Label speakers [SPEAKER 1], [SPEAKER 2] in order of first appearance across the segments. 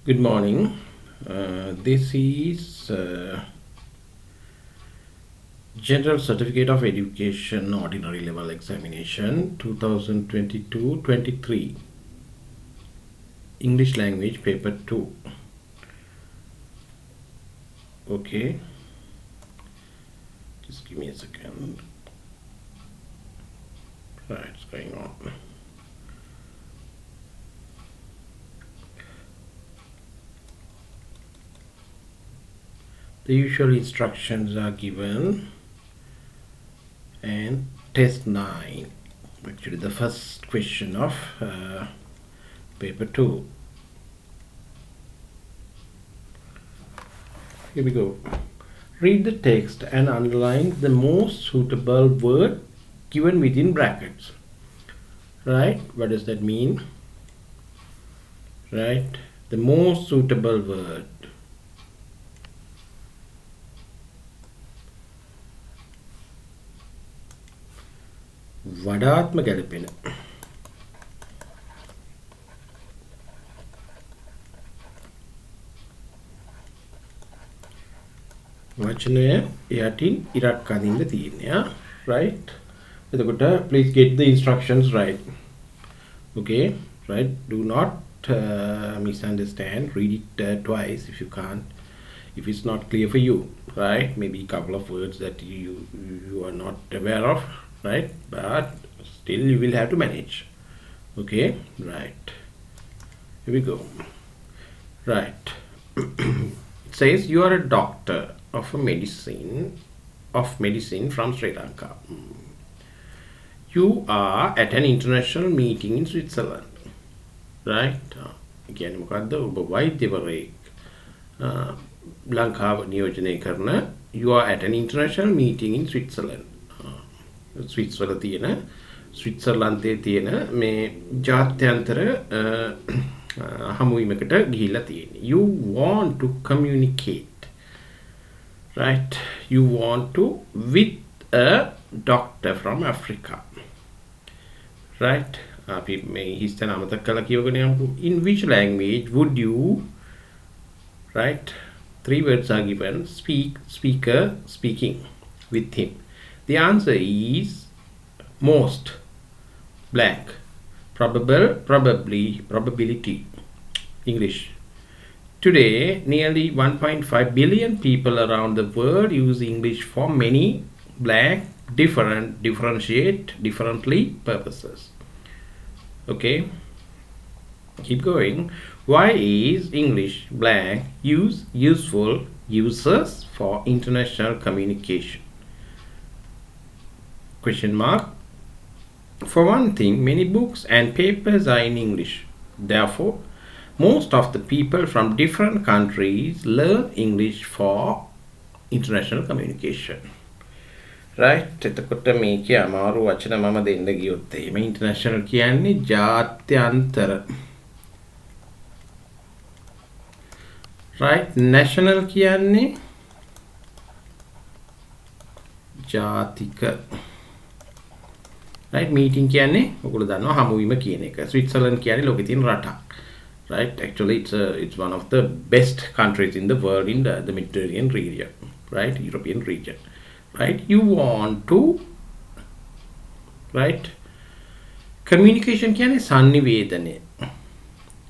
[SPEAKER 1] Good morning. This is General Certificate of Education Ordinary Level Examination 2022-23 English Language Paper 2. Okay. Just give me a second. Right, it's going on. The usual instructions are given and test 9, actually the first question of paper 2. Here we go. Read the text and underline the most suitable word given within brackets. Right? What does that mean? Right? The most suitable word. වඩාත්ම ගැලපෙන වචනය යටින් ඉරක් අදින්න තියෙනවා. Right? එතකොට please get the instructions right. Okay? Right? Do not misunderstand. Read it twice if you can't. If it's not clear for you. Right? Maybe a couple of words that you are not aware of. Right, but still you will have to manage. Okay, right, here we go. Right. It says you are a doctor of medicine from Sri Lanka. You are at an international meeting in Switzerland. Right, කියන්නේ මොකද්ද? ඔබ වෛද්‍යවරයෙක් ලංකාව නියෝජනය කරන. You are at an international meeting in Switzerland. ස්විට්සර්ලන්තයේ තියෙන මේ ජාත්‍යන්තර හමුවීමකට ගිහිල්ලා තියෙන්නේ. You want to communicate, right? You want to with a doctor from Africa, right? අපි මේ හිස්තන අමතක කළා කියවගෙන යමු. In which language would you, right? 3 words are given. Speaker, speaking with him. The answer is most, blank, probable, probably, probability. English. Today, nearly 1.5 billion people around the world use English for many, blank, differentiate, differently purposes. Okay. Keep going. Why is English, blank, useful uses for international communication? Question mark. For one thing, many books and papers are in English. Therefore, most of the people from different countries learn English for international communication. Right? එතකොට මේකේ අමාරු වචන මම දෙන්න ගියොත් එහෙම international කියන්නේ ජාත්‍යන්තර. Right? National කියන්නේ ජාතික. Right, meeting කියන්නේ ඔයගොල්ලෝ දන්නවා හමුවීම කියන එක. Switzerland කියන්නේ ලෝකේ තියෙන රටක්. Right, actually it's one of the best countries in the world in the Mediterranean region. Right, European region. Right, you want to, right, communication කියන්නේ sannivedane.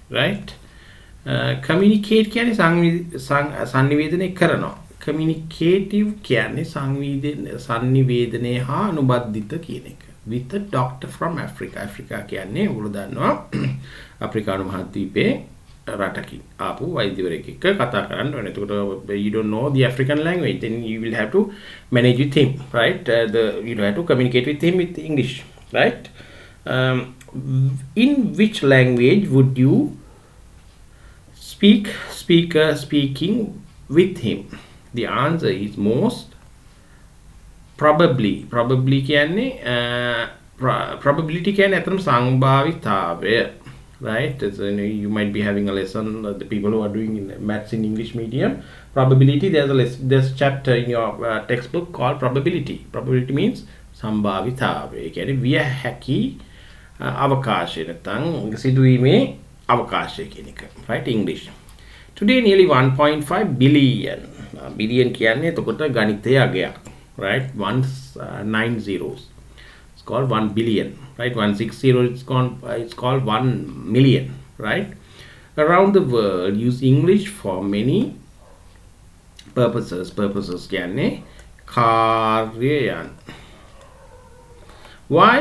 [SPEAKER 1] Right, communicate කියන්නේ sannivedane කරනවා. Communicative කියන්නේ sannivedane හා අනුබද්ධිත කියන එක. With a doctor from Africa. Africa කියන්නේ ඔයගොල්ලෝ දන්නවා අප්‍රිකානු මහද්වීපයේ රටකින් ආපු වෛද්‍යවරයෙක් එක්ක කතා කරන්න ඕනේ. එතකොට you don't know the African language, then you will have to manage with him, right? You have to communicate with him with English, right? In which language would you speaking with him? The answer is most, probably කියන්නේ probability කියන්නේ අතරම සංභාවිතාවය. Right? So, you might be having a lesson, the people who are doing maths in English medium, probability, there's a chapter in your textbook called probability. Probability means සම්භාවිතාවය. ඒ කියන්නේ විය හැකි අවකාශය නැත්නම් සිදුවීමේ අවකාශය කියන එක. Right? English. Today nearly 1.5 billion. Billion කියන්නේ එතකොට ගණිතයේ අගයක්. Right? 9 zeros. It's called 1 billion. Right? 160 it's called 1 million. Right? Around the world use English for many purposes. Purposes කියන්නේ කාර්යයන්. Why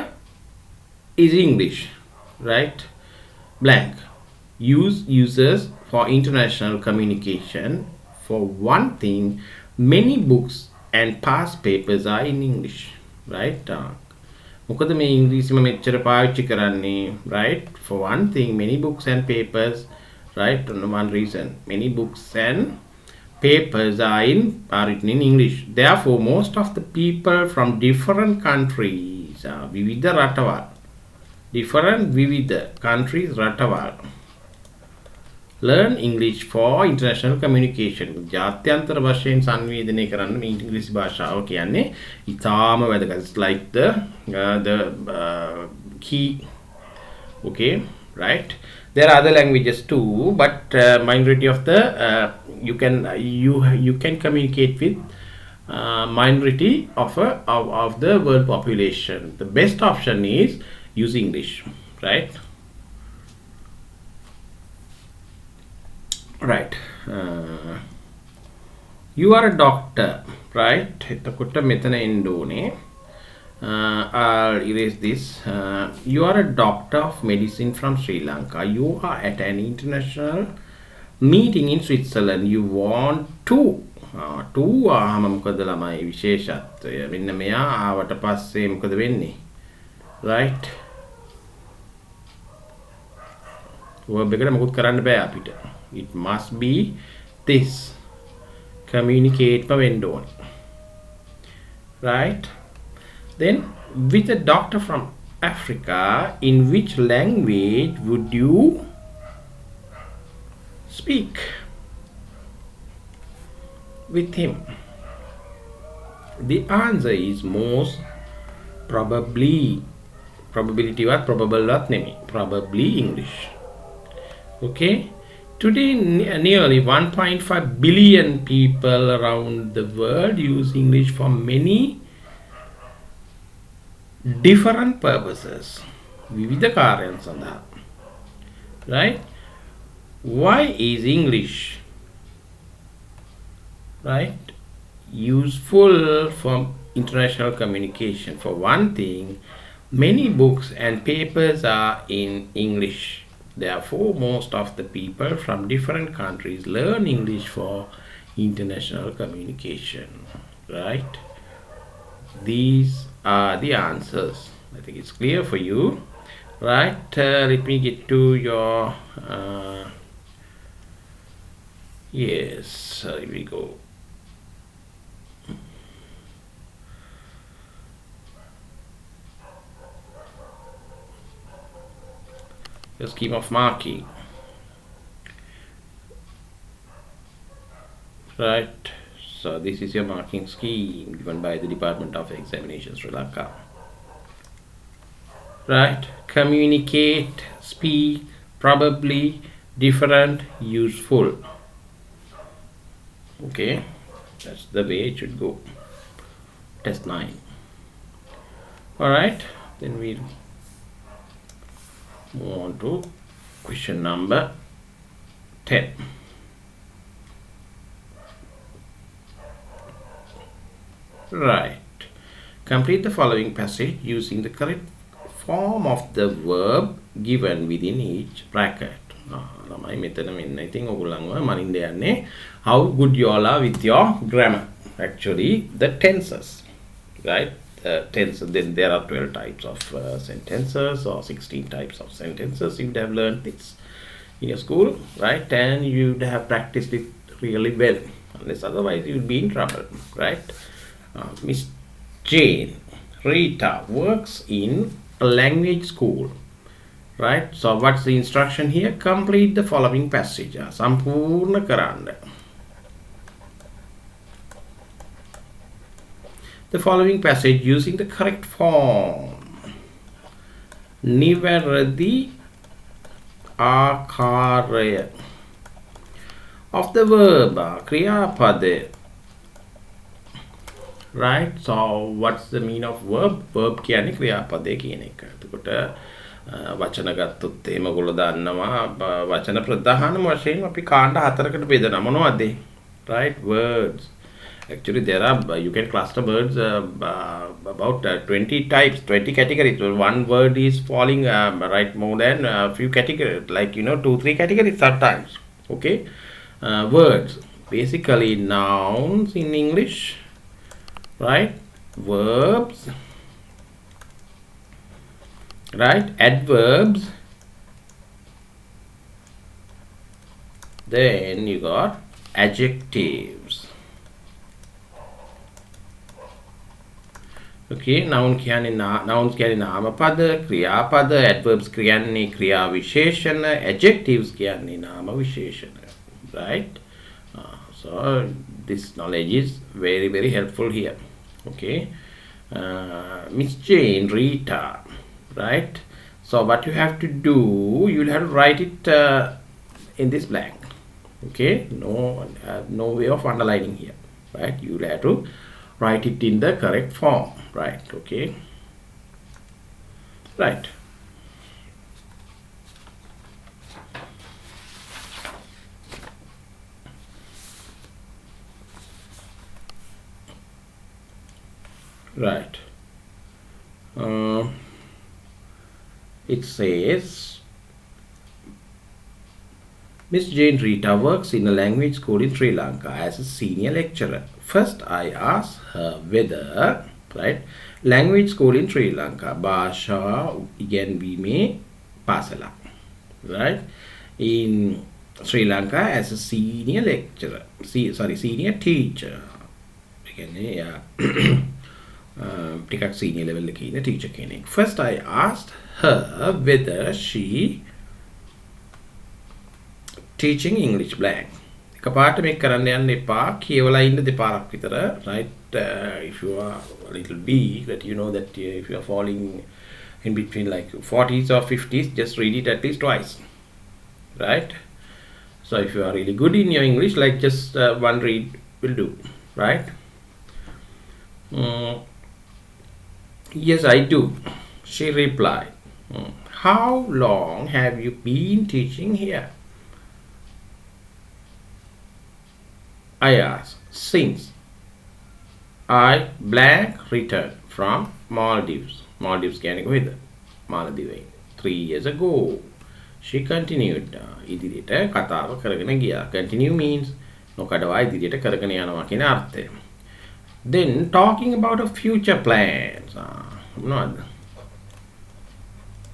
[SPEAKER 1] is English? Right? Blank. Uses for international communication. For one thing, many books and past papers are in English. Right? මොකද මේ ඉංග්‍රීසිම මෙච්චර පාවිච්චි කරන්නේ? Right? For one thing, many books and papers, right? One reason, many books and papers are written in English. Therefore, most of the people from different countries, විවිධ රටවල්, different විවිධ countries රටවල්, learn English for international communication. ජාත්‍යන්තර වශයෙන් සංවේදනය කරන්න මේ ඉංග්‍රීසි භාෂාව කියන්නේ ඉතාම වැදගත්. It's like the key. Okay, right? There are other languages too, but minority of the you can communicate with minority of the world population. The best option is use English, right? Right. You are a doctor, right? එතකොට මෙතන එන්න ඕනේ. I'll erase this. You are a doctor of medicine from Sri Lanka. You are at an international meeting in Switzerland. You want to මොකද ළමයි විශේෂත්වය. මෙන්න මෙයා ආවට පස්සේ මොකද වෙන්නේ? Right? verb එකට මොකුත් කරන්න බෑ අපිට. It must be this. Communicate වෙන්න ඕනේ. Right? Then, with a doctor from Africa, in which language would you speak with him? The answer is most probably, probably English. Okay? Today, nearly 1.5 billion people around the world use English for many different purposes. විවිධ කාර්යයන් සඳහා. Right? Why is English, right, useful for international communication? For one thing, many books and papers are in English. Therefore, most of the people from different countries learn English for international communication. Right? These are the answers. I think it's clear for you. Right? Let me get to your yes, here we go. The scheme of marking. Right? So this is your marking scheme given by the Department of Examinations, Sri Lanka. Right? Communicate, speak, probably, different, useful. Okay? That's the way it should go. Test 9. Alright? Then we'll move on to question number 10. Right. Complete the following passage using the correct form of the verb given within each bracket. ළමයි මෙතන මෙන්න ඉතින් ඔයගොල්ලන්ව මනින්න යන්නේ how good you all are with your grammar. Actually the tenses, right? Tenses, then there are 12 types of sentences or 16 types of sentences. You'd have learned this in your school, right? And you'd have practiced it really well, unless otherwise you'd be in trouble, right? Miss Jane Rita works in a language school, right? So what's the instruction here? Complete the following passage. සම්පූර්ණ කරන්න. The following passage using the correct form. නිවැරදි ආකාරය. of the verb kriyapada. Right, so what's the meaning of verb? Verb කියන්නේ ක්‍රියාපදේ කියන එක. එතකොට වචන ගත්තොත් එහෙම ඔයගොල්ලෝ දන්නවා වචන ප්‍රධාන වශයෙන් අපි කාණ්ඩ හතරකට බෙදනවා. මොනවද? Right, words. Actually there are you can cluster words about 20 types, 20 categories. So one word is falling right more than a few categories, like 2-3 categories sometimes. Okay, words basically nouns in English. Right, verbs, right, adverbs, then you got adjectives. Okay, nouns කියන්නේ නාමපද, ක්‍රියාපද, adverbs කියන්නේ ක්‍රියා විශේෂණ, adjectives කියන්නේ නාම විශේෂණ. Right, so this knowledge is very, very helpful here. Okay, Miss Jane, Rita, right? So what you have to do, you'll have to write it in this blank. Okay, no way of underlining here, right? You'll have to write it in the correct form, right? Okay, right. Right. It says Miss Jane Rita works in a language school in Sri Lanka as a senior lecturer. First, I asked her whether, right, language school in Sri Lanka, Bhasha Iganwime Pasala, right, in Sri Lanka as a senior lecturer, senior teacher. Yeah. ටිකක් senior level එකේ ඉන්න teacher කෙනෙක්. First I asked her whether she teaching English blank. එකපාරට මේක කරන්න යන්න එපා. කියවලා ඉන්න දෙපාරක් විතර, right? If you are a little weak, that you know that if you are falling in between like 40s or 50s, just read it at least twice, right? So if you are really good in your English, like just one read will do, right? Yes, I do, she replied. How long have you been teaching here? I asked. Since I blank returned from Maldives. Maldives කියන්නේ කොහෙද? මාලදිවයින්. 3 years ago. She continued. ඉදිරියට කතාව කරගෙන ගියා. Continue means නොකඩවා ඉදිරියට කරගෙන යනවා කියන අර්ථය. Then talking about a future plans. මොනවද?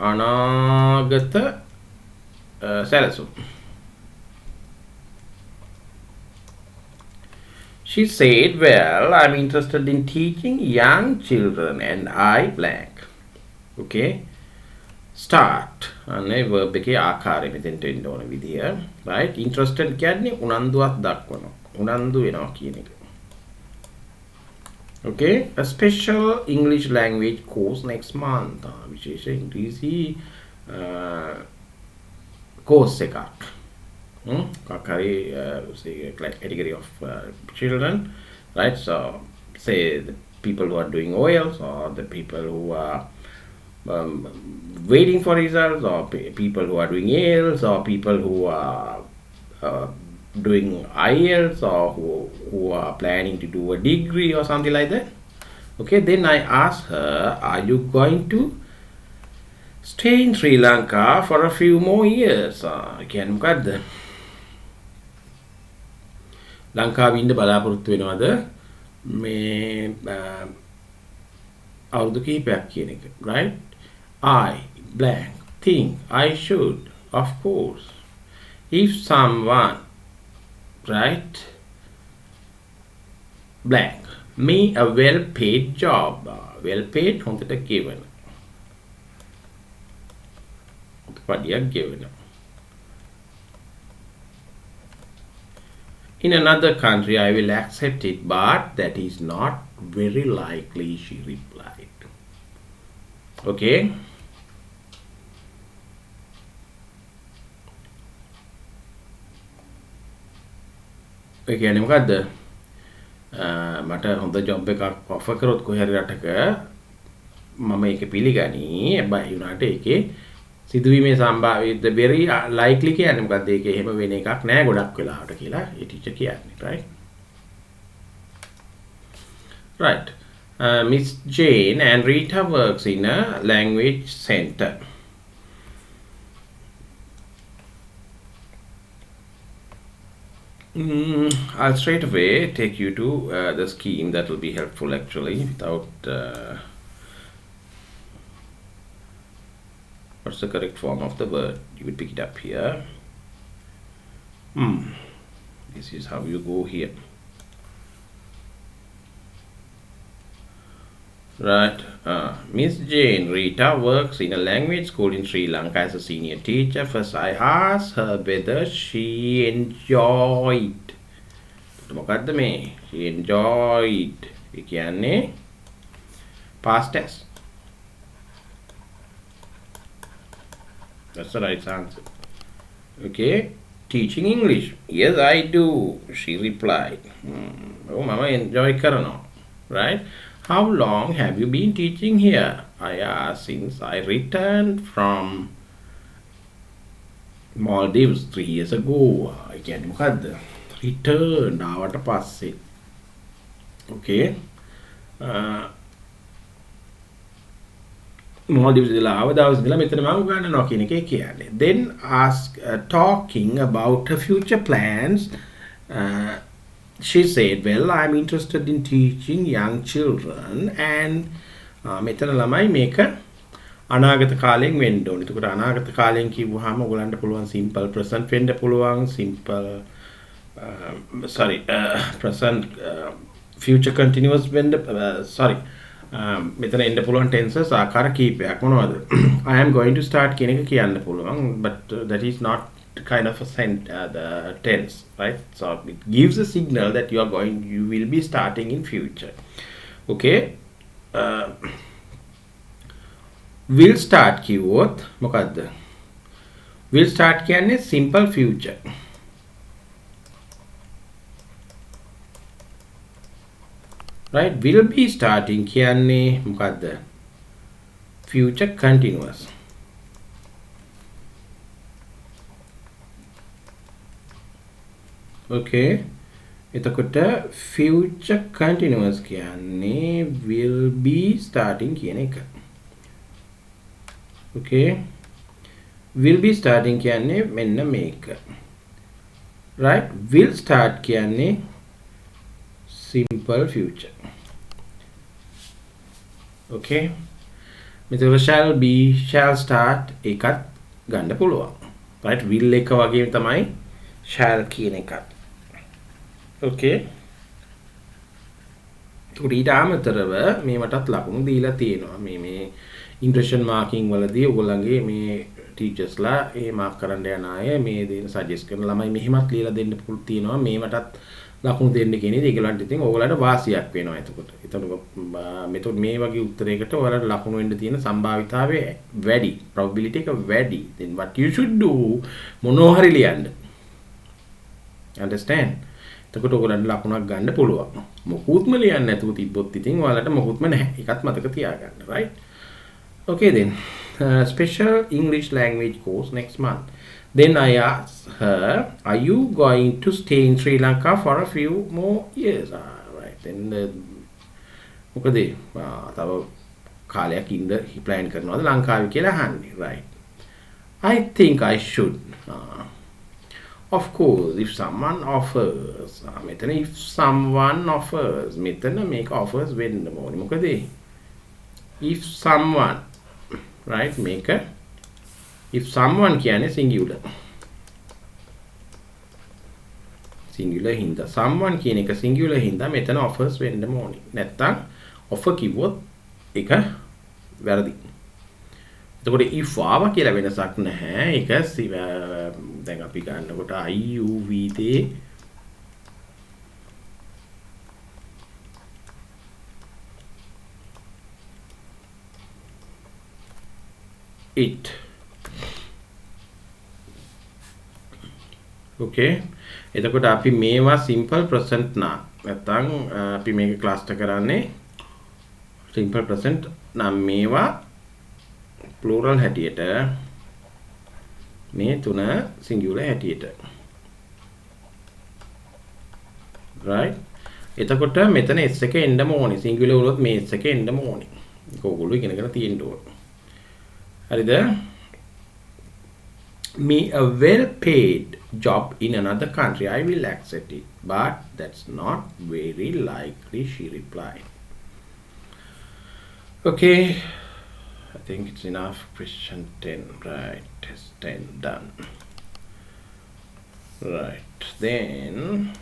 [SPEAKER 1] අනාගත සැලසුම්. She said, well, I'm interested in teaching young children and I blank. Okay. Start. අනේ verb එකේ ආකාරය මෙතෙන්ට එන්න ඕන විදිය. Right? Interested කියන්නේ උනන්දුවක් දක්වනවා. උනන්දු වෙනවා කියන එක. Okay. A special English language course next month. විශේෂ ඉංග්‍රීසි course එකක්. Say category of children, right? So say the people who are doing OLs or the people who are waiting for results, or people who are doing ALs, or people who are doing IELTS, or who are planning to do a degree or something like that. Okay, then I asked her, are you going to stay in Sri Lanka for a few more years? Again, මොකද්ද? ලංකාවේ ඉන්න බලාපොරොත්තු වෙනවද මේ අවුරුදු කිහිපයක් කියන එක, right? I blank think I should, of course, if someone, right, blank me a well paid job. Well paid හොඳට given. පඩියක් given. In another country, I will accept it, but that is not very likely, she replied. Okay. ඒ කියන්නේ මොකද්ද? මට හොඳ job එකක් offer කරොත් කොහේ හරි රටක මම ඒක පිළිගනී. හැබැයි උනාට ඒකේ සිදුවීමේ සම්භාව්‍යද very likely කියන්නේ මොකද්ද? ඒකේ එහෙම වෙන එකක් නෑ ගොඩක් වෙලාවට කියලා ඒ ටීචර් කියන්නේ, right? Right. Miss Jane and Rita works in a language center. I'll straight away take you to the scheme that will be helpful actually without what's the correct form of the word. You would pick it up here. This is how you go here. Right. Miss Jane Rita works in a language school in Sri Lanka as a senior teacher. First, I asked her whether she enjoyed. මොකද්ද මේ? She enjoyed. ඒ කියන්නේ past tense. That's the right answer. Okay. Teaching English. Yes, I do. She replied. Oh, mama enjoy කරනවා. Right. How long have you been teaching here? I asked since I returned from Maldives 3 years ago. I කියන්නේ මොකද්ද? Return ආවට පස්සේ. Okay. Maldives ඉඳලා ආව දවස් ඉඳලා මෙතන මම උගන්වනවා කියන එකේ කියන්නේ. Then ask talking about her future plans. She said, well, I'm interested in teaching young children and මෙතන ළමයි මේක අනාගත කාලයෙන් වෙන්න ඕනේ. ඒකට අනාගත කාලයෙන් කිව්වහම ඔයගලන්ට පුළුවන් simple present වෙන්න පුළුවන් simple present future continuous වෙන්න මෙතන එන්න පුළුවන් tenses ආකාර කීපයක් මොනවද? I am going to start කියන එක කියන්න පුළුවන් but that is not kind of the tense, right? So it gives a signal that you will be starting in future. Okay. Will start කිව්වොත් මොකද්ද? Will start කියන්නේ simple future. Right? Will be starting කියන්නේ මොකද්ද? Future continuous. Okay. එතකොට future continuous කියන්නේ will be starting කියන එක. Okay. Will be starting කියන්නේ මෙන්න මේක. Right? Will start කියන්නේ simple future. Okay. මෙතන shall be shall start එකත් ගන්න පුළුවන්. Right? Will එක වගේම තමයි shall කියන එකත්. Okay. ඊට අමතරව මේ මටත් ලකුණු දීලා තියෙනවා. මේ impression marking වලදී ඔයගොල්ලන්ගේ මේ ටීචර්ස්ලා ඒ මාක් කරන්න යන අය මේ දෙන සජෙස්ට් කරන ළමයි මෙහෙමත් ලියලා දෙන්න පුළුවන් තියෙනවා. මේ මටත් ලකුණු දෙන්න කියන ඉතින් ඒගොල්ලන්ට ඉතින් ඔයගොල්ලන්ට වාසියක් වෙනවා එතකොට. මෙතන මේ වගේ උත්තරයකට ඔයාලට ලකුණු වෙන්න තියෙන සම්භාවිතාවය වැඩි. probability එක වැඩි. Then what you should do මොනවා හරි ලියන්න. Understand? එතකොට ඔයගොල්ලන්ට ලකුණක් ගන්න පුළුවන්. මොකුත්ම ලියන්න නැතුව තිබ්බොත් ඉතින් ඔයාලට මොකුත්ම නැහැ. ඒකත් මතක තියාගන්න, right? Okay then. Special English language course next month. Then I asked her, are you going to stay in Sri Lanka for a few more years? Right. Then මොකද තව කාලයක් ඉන්න plan කරනවද ලංකාවේ කියලා අහන්නේ, right? I think I should. Of course, if someone offers, if someone offers, make offers when the morning. Okay, if someone, right, make a, if someone can singular. Singular hinda. Someone can a singular hinda, metan offers when the morning. Netta offer keyword, eka, verdi. එතකොට if ආව කියලා වෙනසක් නැහැ. ඒක දැන් අපි ගන්නකොට IUV දේ it. okay එතකොට අපි මේවා simple present නා නැත්නම් අපි මේක ක්ලස්ටර් කරන්නේ simple present නම් මේවා plural හැටියට මේ තුන singular හැටියට right එතකොට මෙතන s එක එන්නම ඕනේ singular වුණොත් මේ s එක එන්නම ඕනේ ඒක ඕගොල්ලෝ ඉගෙනගෙන තියෙන්න ඕනේ හරිද me a well paid job in another country I will accept it but that's not very likely she replied okay I think it's enough question 10 right test 10 done right then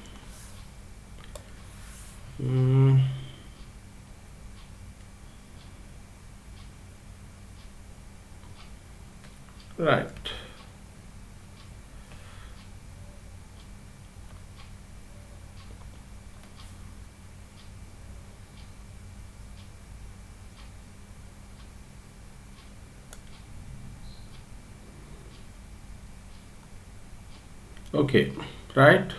[SPEAKER 1] right okay right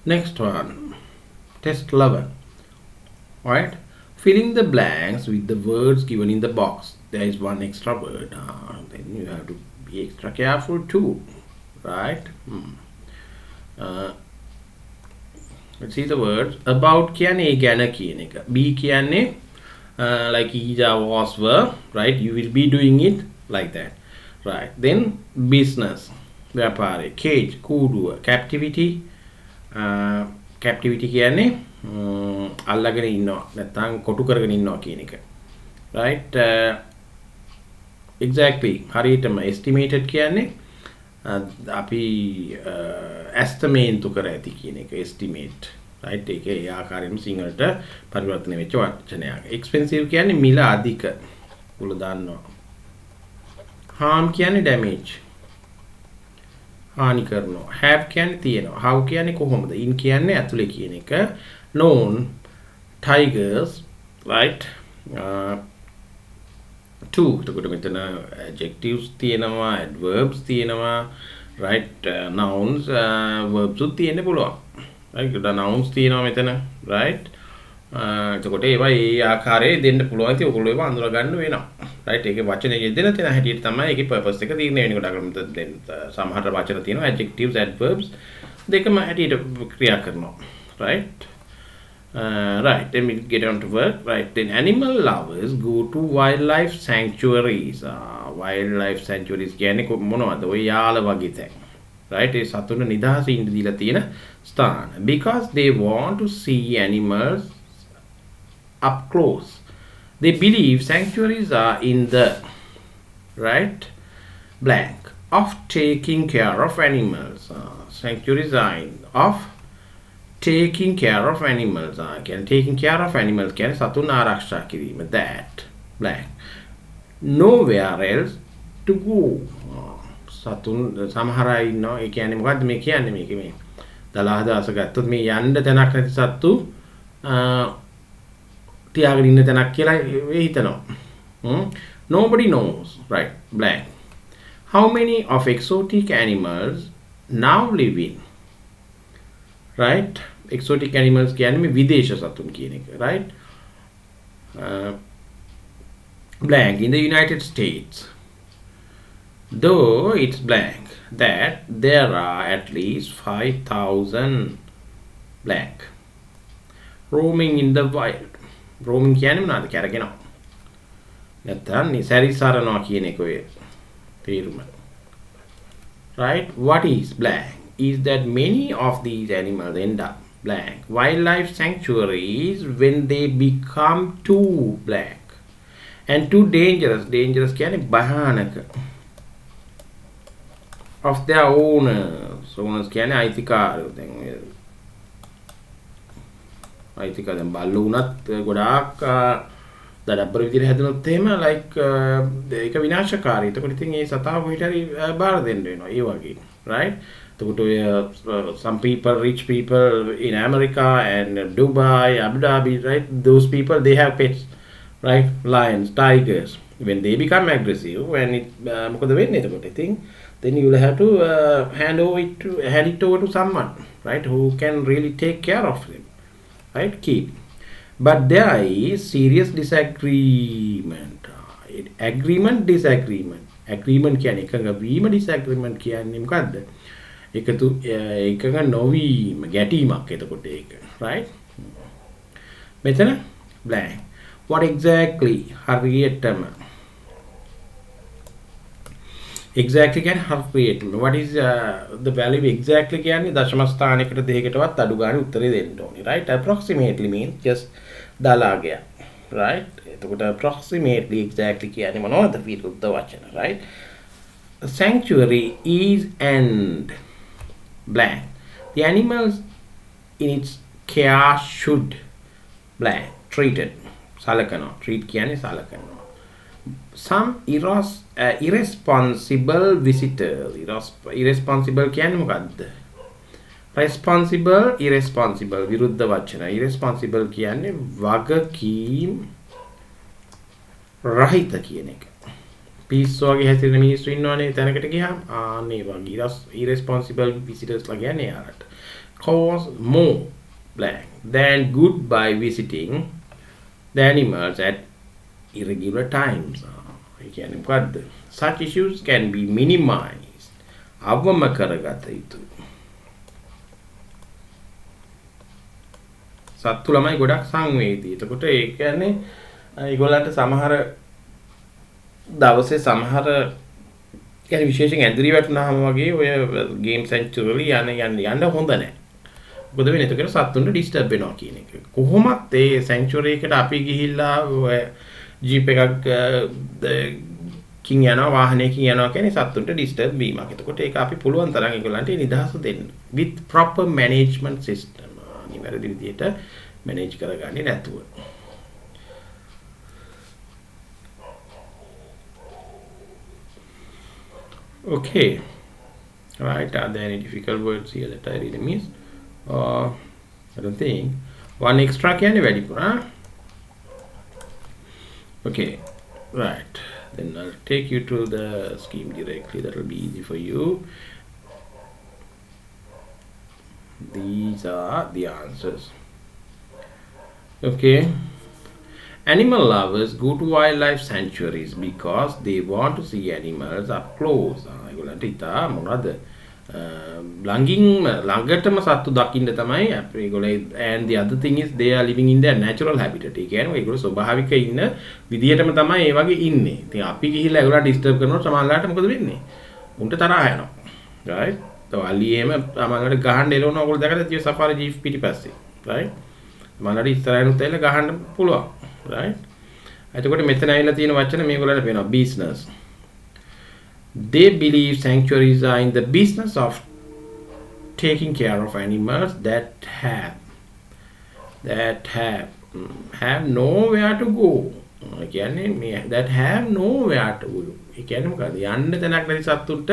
[SPEAKER 1] next one test 11 right filling the blanks with the words given in the box there is one extra word then you have to be extra careful too right let's see the words about කියන්නේ ඒ ගැන කියන එක be කියන්නේ like is was were right you will be doing it like that right then business ව්‍යාපාරය cage කූඩුව captivity captivity කියන්නේ අල්ලගෙන ඉන්නවා නැත්නම් කොටු කරගෙන ඉන්නවා කියන එක right exactly හරියටම estimated කියන්නේ අපි estimate කර ඇති කියන එක estimate right ඒක ඒ ආකාරයෙන්ම සිංහලට පරිවර්තනය වෙච්ච වචනයක් expensive කියන්නේ මිල අධික ඔයගොල්ලෝ දන්නවා harm කියන්නේ damage හානි කරනවා have කියන්නේ තියෙනවා how කියන්නේ කොහොමද in කියන්නේ ඇතුලේ කියන එක known tigers right two එතකොට මෙතන adjectives තියෙනවා adverbs තියෙනවා right nouns verbs උත් තියෙන්න පුළුවන් right ඒකට nouns තියෙනවා මෙතන right එතකොට ඒවා ඒ ආකාරයේ දෙන්න පුළුවන් ඉතින් ඔයගොල්ලෝ ඒවා අඳුර ගන්න වෙනවා right ඒකේ වචනේ යෙදෙන තැන හැටියට තමයි ඒකේ purpose එක තීරණය වෙන්නේ කොට දැන් සමහර වචන තියෙනවා adjectives adverbs දෙකම හැටියට ක්‍රියා කරනවා right right then we get on to work right then animal lovers go to wildlife sanctuaries wildlife sanctuaries කියන්නේ මොනවද ඔය යාල වගේ තැන් right ඒ සතුන් නිදහසේ ඉඳ දීලා තියෙන ස්ථාන because they want to see animals up close they believe sanctuaries are in the right blank of taking care of animals sanctuaries are in of taking care of animals again taking care of animals කියන්නේ සතුන් ආරක්ෂා කිරීම that blank nowhere else to go සතුන් සමහර අය ඉන්නවා ඒ කියන්නේ මොකද්ද මේ කියන්නේ මේක මේ දලහදාස ගත්තොත් මේ යන්න තැනක් නැති සත්තු තියාගෙන ඉන්න තැනක් කියලා හිතනවා nobody knows right blank how many of exotic animals now live in right exotic animals කියන්නේ මේ විදේශ සතුන් කියන එක right blank in the United States though it's blank that there are at least 5,000 blank roaming in the wild roaming කියන්නේ මොනවාද කැරගෙනවා නැත්නම් සැරිසරනවා කියන එක ඔය තේරුම right what is blank is that many of these animals end up blank wildlife sanctuaries when they become too blank and too dangerous කියන්නේ භයානක of their owners කියන්නේ අයිතිකාරයෝ දැන් අයිතිකාරයන් බල්ලෝ උනත් ගොඩාක් දඩබ්බර විදිහට හැදුනොත් එහෙම like ඒක විනාශකාරී. ඒකට ඉතින් ඒ සතාව කොහෙට හරි බාර දෙන්න වෙනවා. ඒ වගේ right එතකොට ඔය some people rich people in America and Dubai Abu Dhabi right those people they have pets right lions tigers when they become aggressive when it මොකද වෙන්නේ එතකොට ඉතින් then you will have to hand it over to someone, right, who can really take care of them, right, keep. But there is serious disagreement. Agreement කියන්නේ එකඟ වීම, disagreement කියන්නේ මොකද්ද? එකඟ නොවීම, ගැටීමක් එතකොට ඒක, right? මෙතන blank. What exactly? හරියටම. Exactly කියන්නේ හරියටම. What is the value exactly කියන්නේ දශම ස්ථානයකට දෙකකටවත් අඩු ගන්න උත්තරේ දෙන්න ඕනේ, right? Approximately means just දාලාගය, right? එතකොට approximately exactly කියන්නේ මොනවද? විරුද්ධ වචන, right? A sanctuary is and blank. The animals in its care should blank treated. සලකනවා. treat කියන්නේ සලකනවා. Some irresponsible visitors. Irresponsible කියන්නේ මොකද්ද? Responsible, irresponsible විරුද්ධ වචන. Irresponsible කියන්නේ වගකීම් රහිත කියන එක. පිස්සෝ වගේ හැසිරෙන මිනිස්සු ඉන්නවනේ තැනකට ගියාම ආන්නේ වගේ irresponsible visitors ලා කියන්නේ යාලට. Cause more blank than good by visiting the animals at irregular times. ඒ කියන්නේ මොකද්ද? Such issues can be minimized. අවම කරගත යුතුයි. සත්තු ළමයි ගොඩක් සංවේදී. එතකොට ඒ කියන්නේ ඒගොල්ලන්ට සමහර දවසේ සමහර කියන්නේ විශේෂයෙන් ඇඳිරි වැටුනහම වගේ ඔය ගේම් සෙන්චුරි යන්න හොඳ නැහැ. මොකද වෙන්නේ? එතකොට සත්තුන්ට ඩිස්ටර්බ් වෙනවා කියන එක. කොහොමත් ඒ සෙන්චුරි එකට අපි ගිහිල්ලා ඔය ජීප් එකක් කින් යනවා වාහනයකින් යනවා කියන්නේ සත්තුන්ට ඩිස්ටර්බ් වීමක්. එතකොට ඒක අපි පුළුවන් තරම් ඒගොල්ලන්ට නිදහස දෙන්න. with proper management system. නිවැරදි විදිහට මැනේජ් කරගන්නේ නැතුව. Okay. Right. Are there any difficult words here that I really missed? I don't think. One extra කියන්නේ වැඩිපුර. Okay. Right. Then I'll take you to the scheme directly. That will be easy for you. These are the answers. Okay. Animal lovers go to wildlife sanctuaries because they want to see animals up close. ඒගොල්ලන්ට ඉතා මොනවද ළඟටම සත්තු දකින්න තමයි ඒගොල්ලෝ. And the other thing is they are living in their natural habitat. ඒ කියන්නේ ඒගොල්ලෝ ස්වභාවික ඉන්න විදියටම තමයි ඒ වගේ ඉන්නේ. ඉතින් අපි ගිහිල්ලා ඒගොල්ලෝ ඩිස්ටර්බ් කරනකොට සමහරවිට මොකද වෙන්නේ? උන්ට තරහ යනවා. right? අලියෙම සමහරවිට ගහන්න එළවනවා. ඔයගොල්ලෝ දැකලා තියෙන සෆාරි ජීප් පිටිපස්සේ, right? සමහරවිට ඉස්සරහිනුත් ඇවිල්ලා ගහන්න පුළුවන්, right? එතකොට මෙතන ඇවිල්ලා තියෙන වචන මේගොල්ලන්ට පේනවා business. They believe sanctuaries are in the business of taking care of animals that have nowhere to go. කියන්නේ that have nowhere to go. ඒ කියන්නේ මොකද? යන්න තැනක් නැති සත්තුන්ට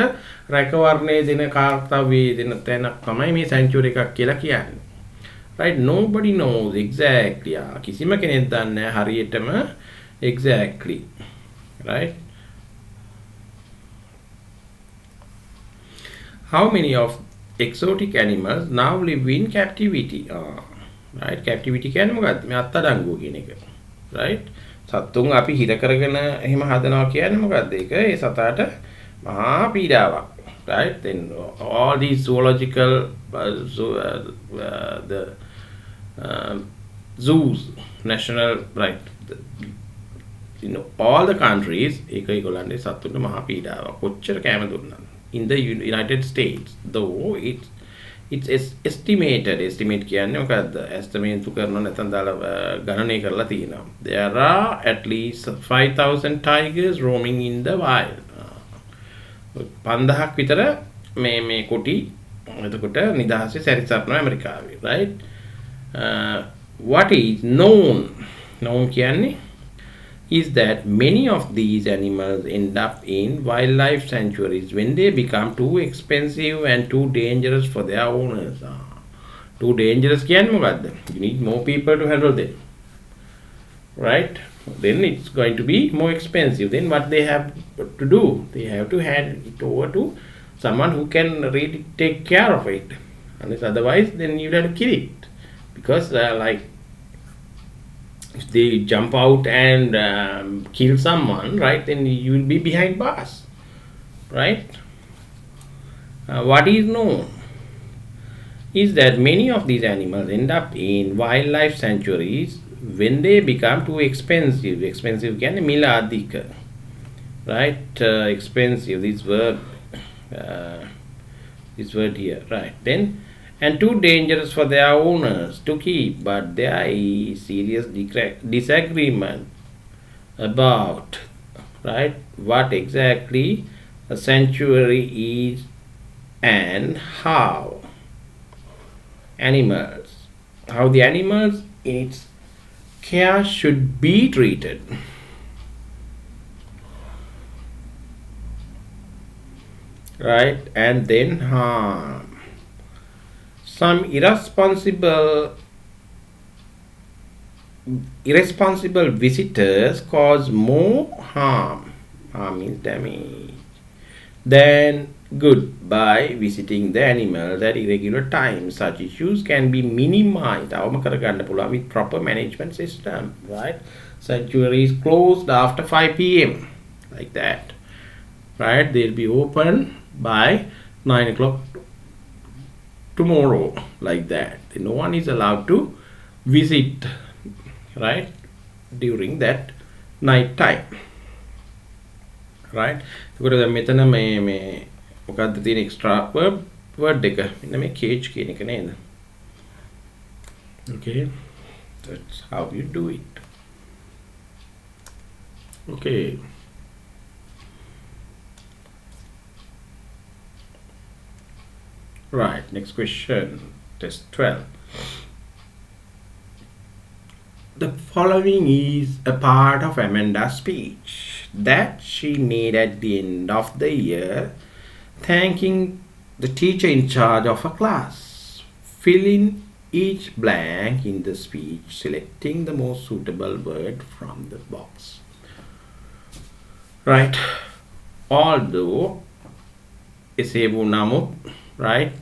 [SPEAKER 1] රැකවරණය දෙන කාර්යය දෙන තැනක් තමයි මේ sanctuary එකක් කියලා කියන්නේ. Right? Nobody knows exactly. කිසිම කෙනෙක් දන්නේ නැහැ හරියටම exactly. Right? How many of exotic animals now live in captivity? Right? Captivity කියන්නේ මොකද්ද? මේ අත්අඩංගුව කියන එක. Right? සත්තුන් අපි හිර කරගෙන එහෙම හදනවා කියන්නේ මොකද්ද? ඒක ඒ සතාට මහා පීඩාවක්. Right? Then all these zoological the zoos, national, right? All the countries ඒක ඒගොල්ලන්ගේ සත්තුන්ට මහා පීඩාවක්. කොච්චර කැම දුන්නත්. In the United States, though it's estimated. Estimate කියන්නේ මොකද්ද? estimate කරනවා නැත්නම් දාලා ගණනය කරලා තියෙනවා. There are at least 5,000 tigers roaming in the wild. 5000ක් විතර මේ කොටි එතකොට නිදහසේ සැරිසරනවා ඇමරිකාවේ, right? What is known කියන්නේ is that many of these animals end up in wildlife sanctuaries when they become too expensive and too dangerous for their owners. Too dangerous කියන්නේ මොකද්ද? You need more people to handle them. Right? Then it's going to be more expensive. Then what they have to do? They have to hand it over to someone who can really take care of it. Unless otherwise, then you'll have to kill it. Because like if they jump out and kill someone, right, then you will be behind bars, right? What is known is that many of these animals end up in wildlife sanctuaries when they become too expensive. Expensive can miladika, right? Expensive, this word here, right? Then, and too dangerous for their owners to keep, but there is serious disagreement about, right, what exactly a sanctuary is and how the animals in its care should be treated. Right, and then harm. Some irresponsible visitors cause more harm means damage, than good by visiting the animals at irregular times. Such issues can be minimized with proper management system, right? Sanctuaries closed after 5 p.m. like that, right? They'll be open by 9 o'clock tomorrow, like that. No one is allowed to visit, right, during that night time, right? ඒකට දැන් මෙතන මේ මොකද්ද තියෙන extra word එක මෙන්න මේ cage කියන එක නේද? Okay, that's how you do it. Okay, right, next question, test 12. The following is a part of Amanda's speech that she made at the end of the year, thanking the teacher in charge of her class. Fill in each blank in the speech, selecting the most suitable word from the box. Right. Although, right,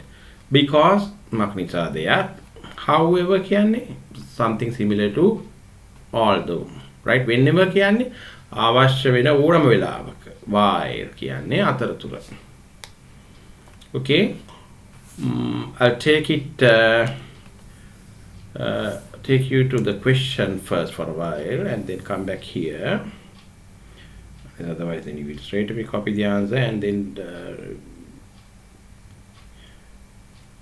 [SPEAKER 1] because maknisa there, however කියන්නේ something similar to although, right? Whenever කියන්නේ අවශ්‍ය වෙන ඕනම වෙලාවක, while කියන්නේ අතරතුර. Okay, I'll take you to the question first for a while and then come back here. Otherwise then you will straight away copy the answer and then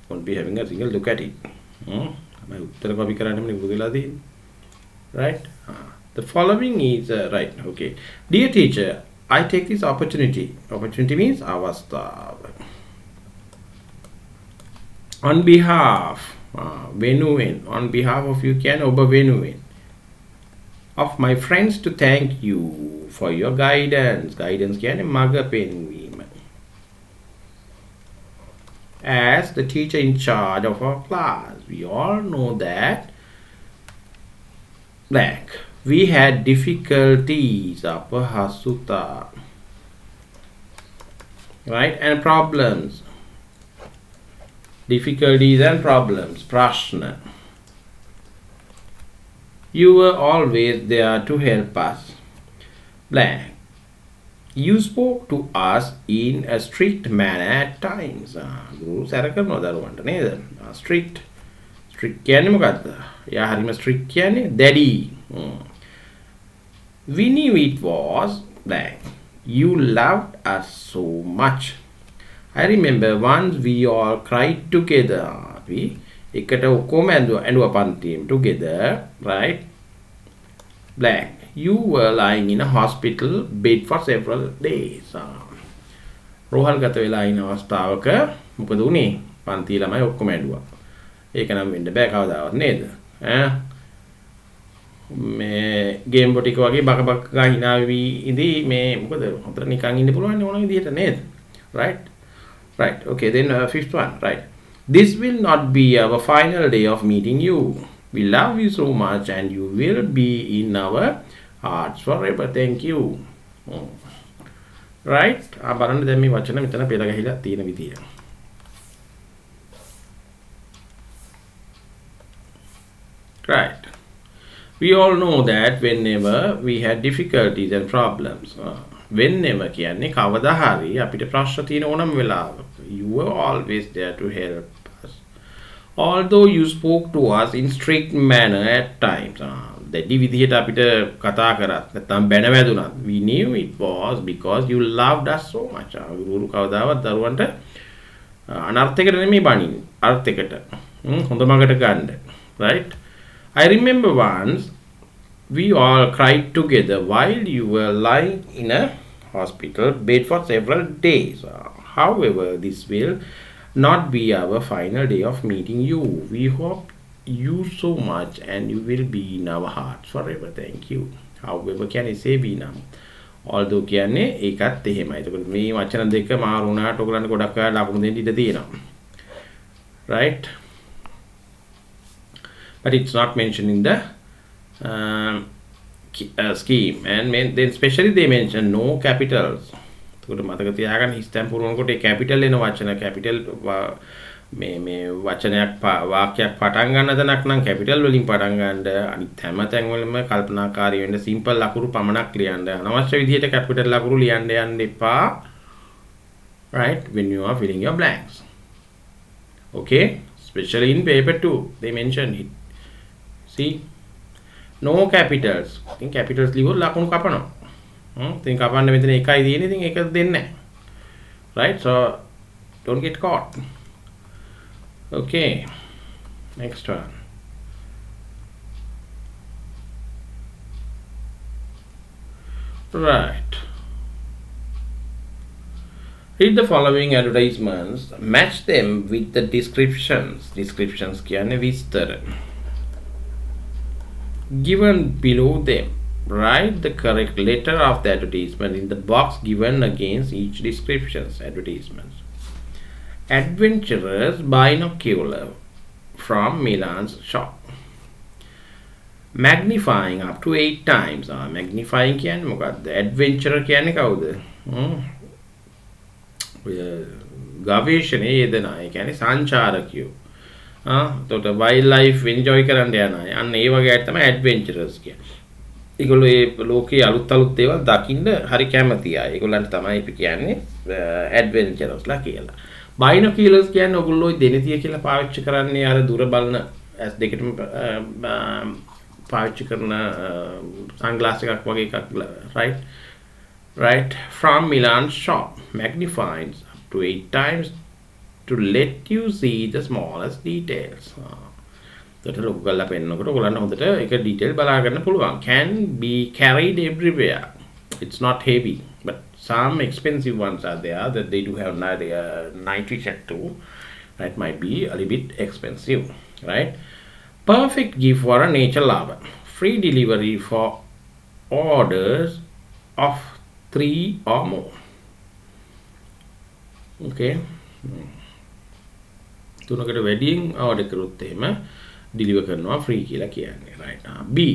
[SPEAKER 1] won't be having a single look at it. Right? The following is right. Okay, dear teacher, I take this opportunity. Opportunity means avastha. On behalf, venuwen. On behalf of you can oba venuwen. Of my friends to thank you for your guidance. Guidance can maga penwima. As the teacher in charge of our class, we all know that we had difficulties upper hasuta, right, and problems. Difficulties and problems, prashna. You were always there to help us. Blank. You spoke to us in a strict manner at times. Strict. Strict කියන්නේ මොකද්ද? යා හරිම strict කියන්නේ daddy. We knew it was blank. You loved us so much. I remember once we all cried together. We එකට ඔක්කොම ඇඬුවා පන්තියෙන් together, right? Blank. You were lying in a hospital bed for several days. රෝහල් ගත වෙලා ඉන අවස්ථාවක මොකද උනේ? පන්ති ළමයි ඔක්කොම ඇඬුවා. ඒක නම් වෙන්න බෑ කවදාවත් නේද? මේ ගේම් බොටික වගේ බක බක ගා hina වෙවි ඉඳි මේ මොකද හතර නිකන් ඉන්න පුළුවන් ඕන විදිහට නේද? Right? Right. Okay, then fifth one, right. This will not be our final day of meeting you. We love you so much and you will be in our hearts forever. Thank you. right? බලන්න දැන් මේ වචන මෙතන පෙළ ගහිලා තියෙන විදිය. Right. We all know that whenever we had difficulties and problems, whenever කියන්නේ කවදා හරි අපිට ප්‍රශ්න තියෙන ඕනම වෙලාවක, you were always there to help us. Although you spoke to us in strict manner at times, දැඩි විදිහට අපිට කතා කරත් නැත්නම් බැන වැදුනත්, we knew it was because you loved us so much. ගුරු කවදාවත් දරුවන්ට අනර්ථයකට නෙමෙයි බණින්නේ, අර්ථයකට. හොඳ මගට ගන්න. Right? I remember once we all cried together while you were lying in a hospital bed for several days. However, this will not be our final day of meeting you. We hope you so much and you will be in our hearts forever. Thank you. However, can I say be now? Although කියන්නේ ඒකත් එහෙමයි. එතකොට මේ වචන දෙක මාරු වුණාට ඔයගලන්ට ගොඩක් අය ලකුණු දෙන්න ඉඩ තියෙනවා. Right? But it's not mentioned in the scheme, and then especially they mention no capitals. එතකොට මතක තියාගන්න හිස්තැන් පුරවනකොට ඒ කැපිටල් එන වචන කැපිටල් මේ වචනයක් වාක්‍යයක් පටන් ගන්න තැනක් නම් කැපිටල් වලින් පටන් ගන්න, අනිත් හැම තැන් වලම කල්පනාකාරී වෙන්න සිම්පල් ලකුණු පමණක් ලියන්න. අනවශ්‍ය විදිහට කැපිටල් ලකුණු ලියන්න යන්න එපා. Right? When you are filling your blanks. Okay? Especially in paper 2 they mention it. See? No capitals. ඉතින් capitals ලියුවොත් ලකුණු කපනවා. ඉතින් කපන්න මෙතන එකයි තියෙන්නේ. ඉතින් ඒක දෙන්නේ නැහැ. Right? So don't get caught. Okay. Next one. Right. Read the following advertisements. Match them with the descriptions. Descriptions කියන්නේ විස්තර. Given below them. Write the correct letter of the advertisement in the box given against each description's advertisements. Adventurous binocular from Milan's shop. Magnifying up to 8 times. Magnifying කියන්නේ මොකක්ද? Adventurer කියන්නේ කවුද? ගවේෂණයේ යෙදෙන අය කියන්නේ සංචාරකයෝ. එතකොට වයිල්ඩ් ලයිෆ් එන්ජොයි කරන්න යන අය. අන්න ඒ වගේ අය තමයි ඇඩ්වෙන්චරර්ස් කියන්නේ. ඒගොල්ලෝ ඒ ලෝකයේ අලුත් දේවල් දකින්න හරි කැමති අය. ඒගොල්ලන්ට තමයි අපි කියන්නේ ඇඩ්වෙන්චරර්ස්ලා කියලා. බයිනොකියුලර්ස් කියන්නේ ඔයගොල්ලෝ දෙනතිය කියලා පාවිච්චි කරන්නේ අර දුර බලන ඇස් දෙකටම පාවිච්චි කරන සන්ග්ලාස් එකක් වගේ එකක්. Right? From Milan's shop. Magnifies up to 8 times to let you see the smallest details. That ලොකු කරලා පෙන්නකොට ඔයගොල්ලන්ට හොඳට ඒක ඩීටේල් බලා ගන්න පුළුවන්. Can be carried everywhere. It's not heavy, but some expensive ones are there that they do have night vision too. That might be a little bit expensive, right? Perfect gift for a nature lover. Free delivery for orders of 3 or more. Okay. තුනකට වැඩියෙන් order කරොත් එහෙම deliver කරනවා free කියලා කියන්නේ. Right. B.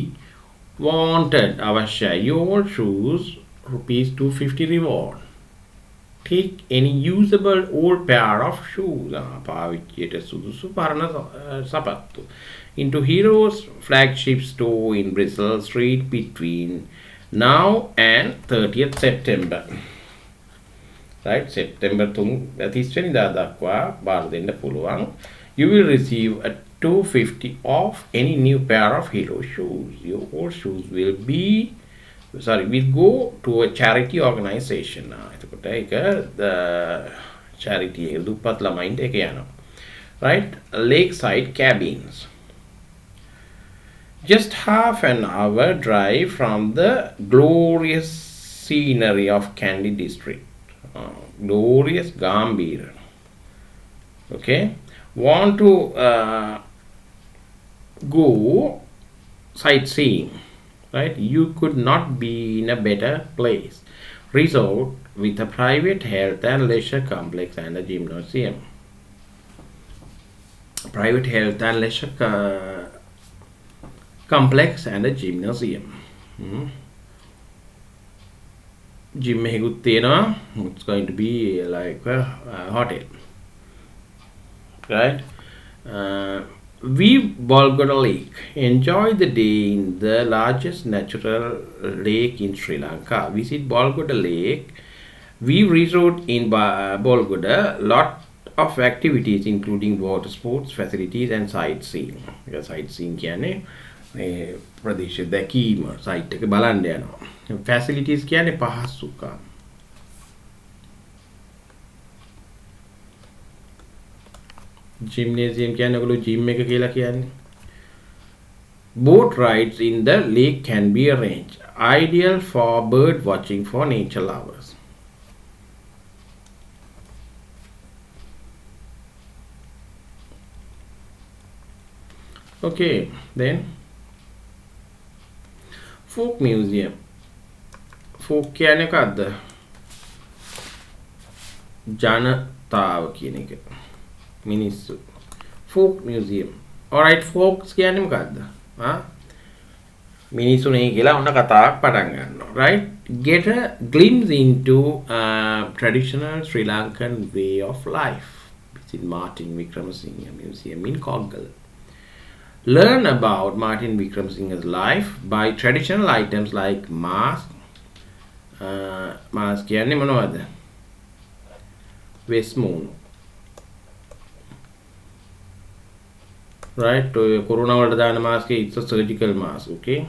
[SPEAKER 1] Wanted අවශ්‍යයි. Your shoes ₹250 reward. Take any usable old pair of shoes. පාවිච්චියට සුදුසු පරණ සපත්තු. Into Hero's flagship store in Bristol Street between now and 30th September. Right? September 30 වෙනිදා දක්වා බාර දෙන්න පුළුවන්. You will receive a $250 off any new pair of Hero shoes. Your old shoes will go to a charity organization. එතකොට ඒක the charity දුප්පත් ළමයින්ට ඒක යනවා. Right? Lakeside cabins. Just half an hour drive from the glorious scenery of Kandy district. Glorious Gambhir. Okay. Want to go sightseeing, right? You could not be in a better place. Resort with a private health and leisure complex and a gymnasium. Private health and leisure complex and a gymnasium. gym එකකුත් තියෙනවා. It's going to be like a hotel, right? We Bolgota Lake. Enjoy the day in the largest natural lake in Sri Lanka. Visit Bolgota Lake. We resort in Bolgota. Lot of activities including water sports facilities and sightseeing. Sightseeing කියන්නේ මේ ප්‍රදේශ දැකීම site එක බලන්න යනවා. Facilities කියන්නේ පහසුකම්. Gymnasium කියන්නේ ඔයගොල්ලෝ gym එක කියලා කියන්නේ. Boat rides in the lake can be arranged. Ideal for bird watching for nature lovers. Okay, then folk museum. Folk කියන්නේ මොකද්ද? ජනතාව කියන එක. මිනිස්සු. Folk museum. Alright, folks කියන්නේ මොකද්ද? මිනිස්සු නේ කියලා ඔන්න කතාවක් පටන් ගන්නවා. Right? Get a glimpse into traditional Sri Lankan way of life. Visit Martin Wickramasinghe Museum in Kogal. Learn about Martin Wickramasinghe's life by traditional items like mask. Mask කියන්නේ මොනවද? වෙස්මුණු. Right, corona වලට දාන mask it's a surgical mask, okay?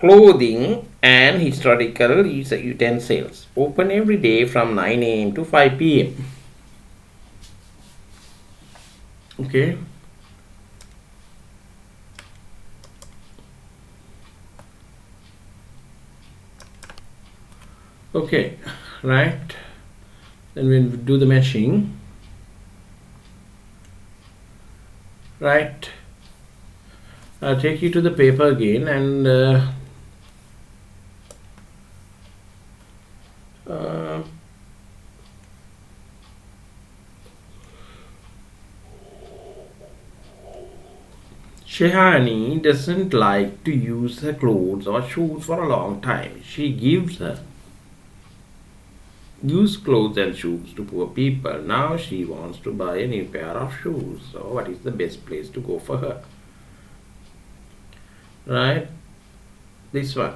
[SPEAKER 1] Clothing and historical utensils. Open every day from 9 a.m. to 5 p.m. Okay. Okay, right. Then we'll do the meshing. Right. I'll take you to the paper again and Shehani doesn't like to use her clothes or shoes for a long time. She gives her used clothes and shoes to poor people. Now she wants to buy a new pair of shoes. So what is the best place to go for her? Right? This one.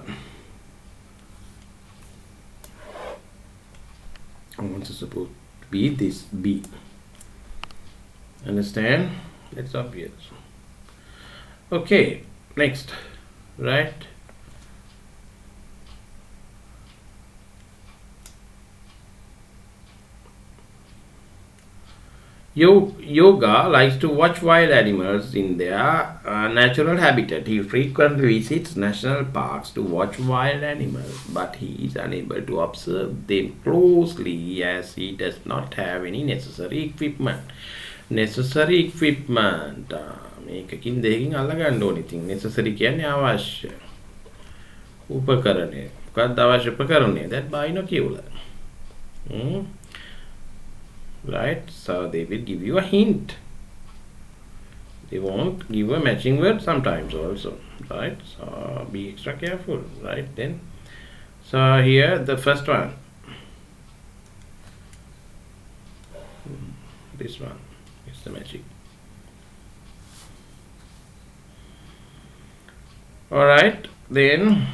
[SPEAKER 1] What's it supposed to be? This B. Understand? That's obvious. Okay, next. Right? Yoga likes to watch wild animals in their natural habitat. He frequently visits national parks to watch wild animals, but he is unable to observe them closely as he does not have any necessary equipment. Necessary equipment. මේකකින් දෙකකින් අල්ලගන්න ඕනේ. ඉතින් necessary කියන්නේ අවශ්‍ය. උපකරණය. මොකක්ද අවශ්‍ය උපකරණය? that binocular. Right, so they will give you a hint. They won't give a matching word sometimes also, right? So be extra careful, right? Then so here the first one, this one is the magic. All right, then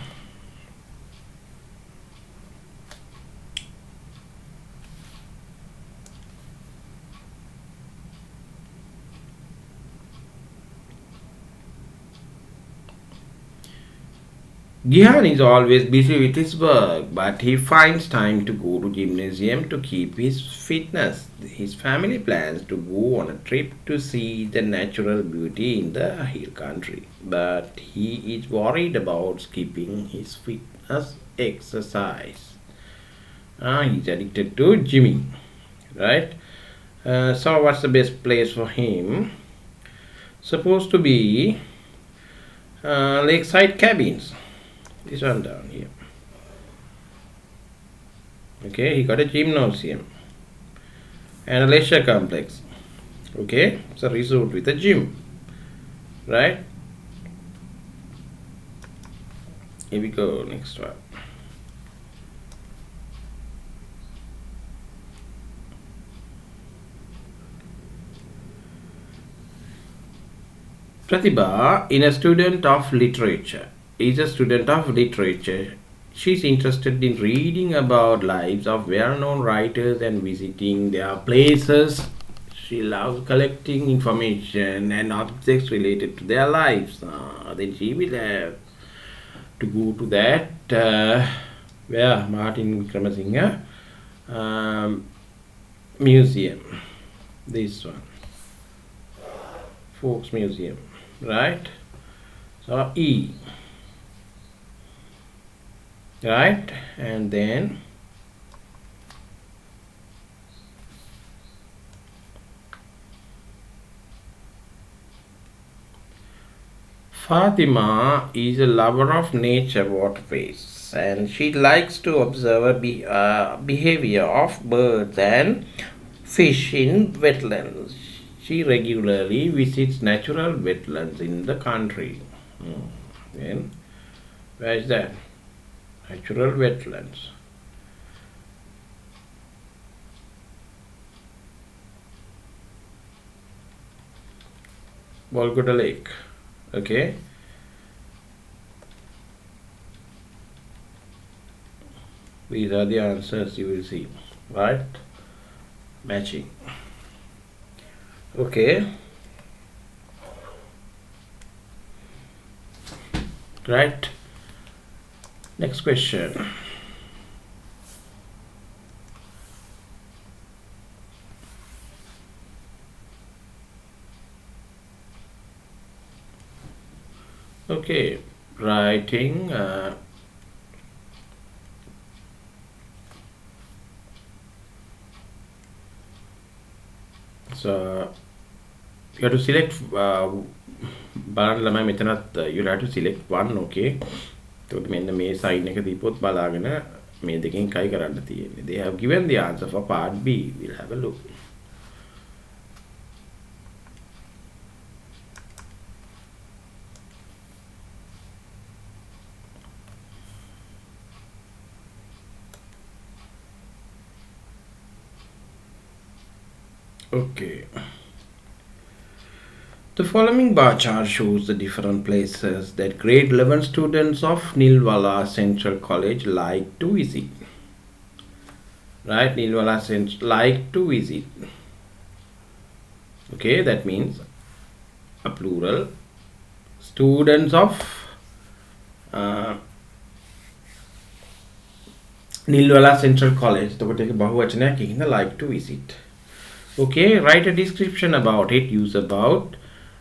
[SPEAKER 1] Gihan is always busy with his work, but he finds time to go to gymnasium to keep his fitness. His family plans to go on a trip to see the natural beauty in the hill country, but he is worried about skipping his fitness exercise. He's addicted to gymming, right? So what's the best place for him? Supposed to be lakeside cabins. This one down here. Okay, he got a gymnasium and a leisure complex. Okay, it's a resort with a gym, right? Here we go, next one. Pratibha is a student of literature. She's interested in reading about lives of well-known writers and visiting their places. She loves collecting information and objects related to their lives. Then she will have to go to that where Martin Vikramasinghe museum. This one, Folks Museum, right? So E, right, and then Fatima is a lover of nature waterways and she likes to observe behavior of birds and fish in wetlands. She regularly visits natural wetlands in the country. Then, where is that? Natural wetlands. Bolgota Lake. Okay. These are the answers you will see, right? Matching. Okay. Right. Next question. Okay, writing so you have to select බලන්න ළමයි මෙතනත් you have to select one. Okay, එතකොට මෙන්න මේ sign එක දීපොත් බලාගෙන මේ දෙකෙන් එකයි කරන්න තියෙන්නේ. They have given the answer for part B. We'll have a look. Okay. The following bar chart shows the different places that grade 11 students of Nilwala Central College like to visit. Right, Nilwala Central like to visit. Okay, that means a plural. Students of Nilwala Central College. So, like to visit. Okay, write a description about it. Use about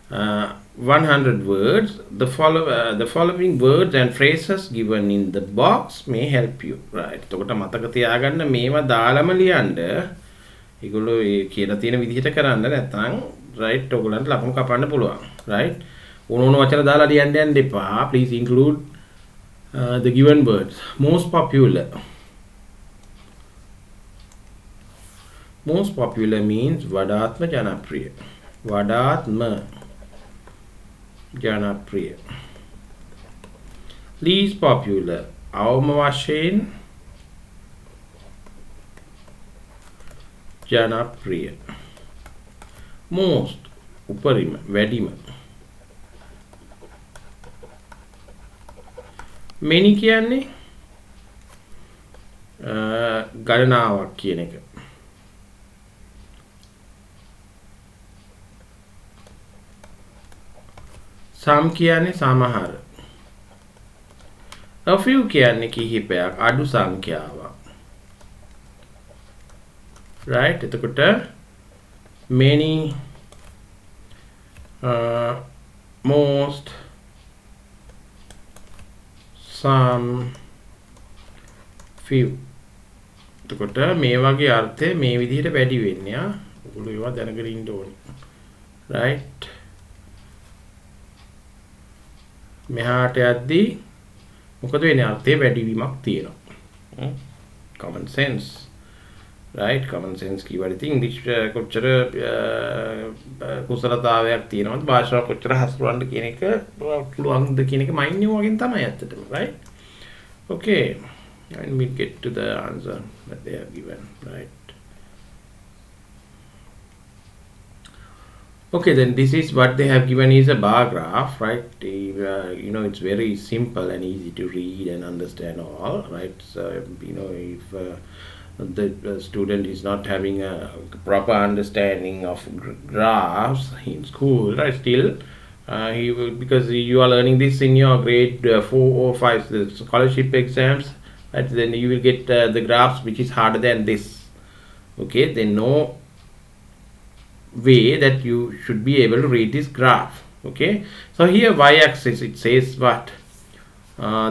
[SPEAKER 1] 100 words. The following words and phrases given in the box may help you. Right. එතකොට මතක තියාගන්න මේවා දාලම ලියන්න. ඒගොල්ලෝ කියලා තියෙන විදිහට කරන්න නැත්නම් right ඔයගොල්ලන්ට ලකුණු කපන්න පුළුවන්. Right. ඕන වචන දාලා ලියන්න යන්න එපා. Please include the given words. Most popular. Most popular means වඩාත්ම ජනප්‍රිය. වඩාත්ම ජනප්‍රිය. Least popular. අවම වශයෙන් ජනප්‍රිය. Most උපරිම වැඩිම. Many කියන්නේ ගණනාවක් කියන එක. Some කියන්නේ සමහර. A few කියන්නේ කිහිපයක් අඩු සංඛ්‍යාවක්. Right? එතකොට many most some few. එතකොට මේ වගේ අර්ථය මේ විදිහට වැඩි වෙන්නේ ආ. ඔයගොල්ලෝ ඒවා දැනගෙන ඉන්න ඕනේ. Right? මෙහාට යද්දී මොකද වෙන්නේ අර්ථයේ වැඩිවීමක් තියෙනවා. Common sense. Right? Common sense keyword ඉතින් English කොච්චර කුසලතාවයක් තියෙනවද භාෂාව කොච්චර හසුරවන්න කියන එක පුළුවන්ද කියන එක මයින් නියු වගේ තමයි ඇත්තටම. Right? Okay. And we get to the answer that they have given. Right? Okay, then this is what they have given is a bar graph, right? It's very simple and easy to read and understand all, right? So, if the student is not having a proper understanding of graphs in school, right? Still, he will, because you are learning this in your grade 4 or 5 the scholarship exams, right? Then you will get the graphs which is harder than this. Okay, they know way that you should be able to read this graph. Okay, so here y-axis it says what,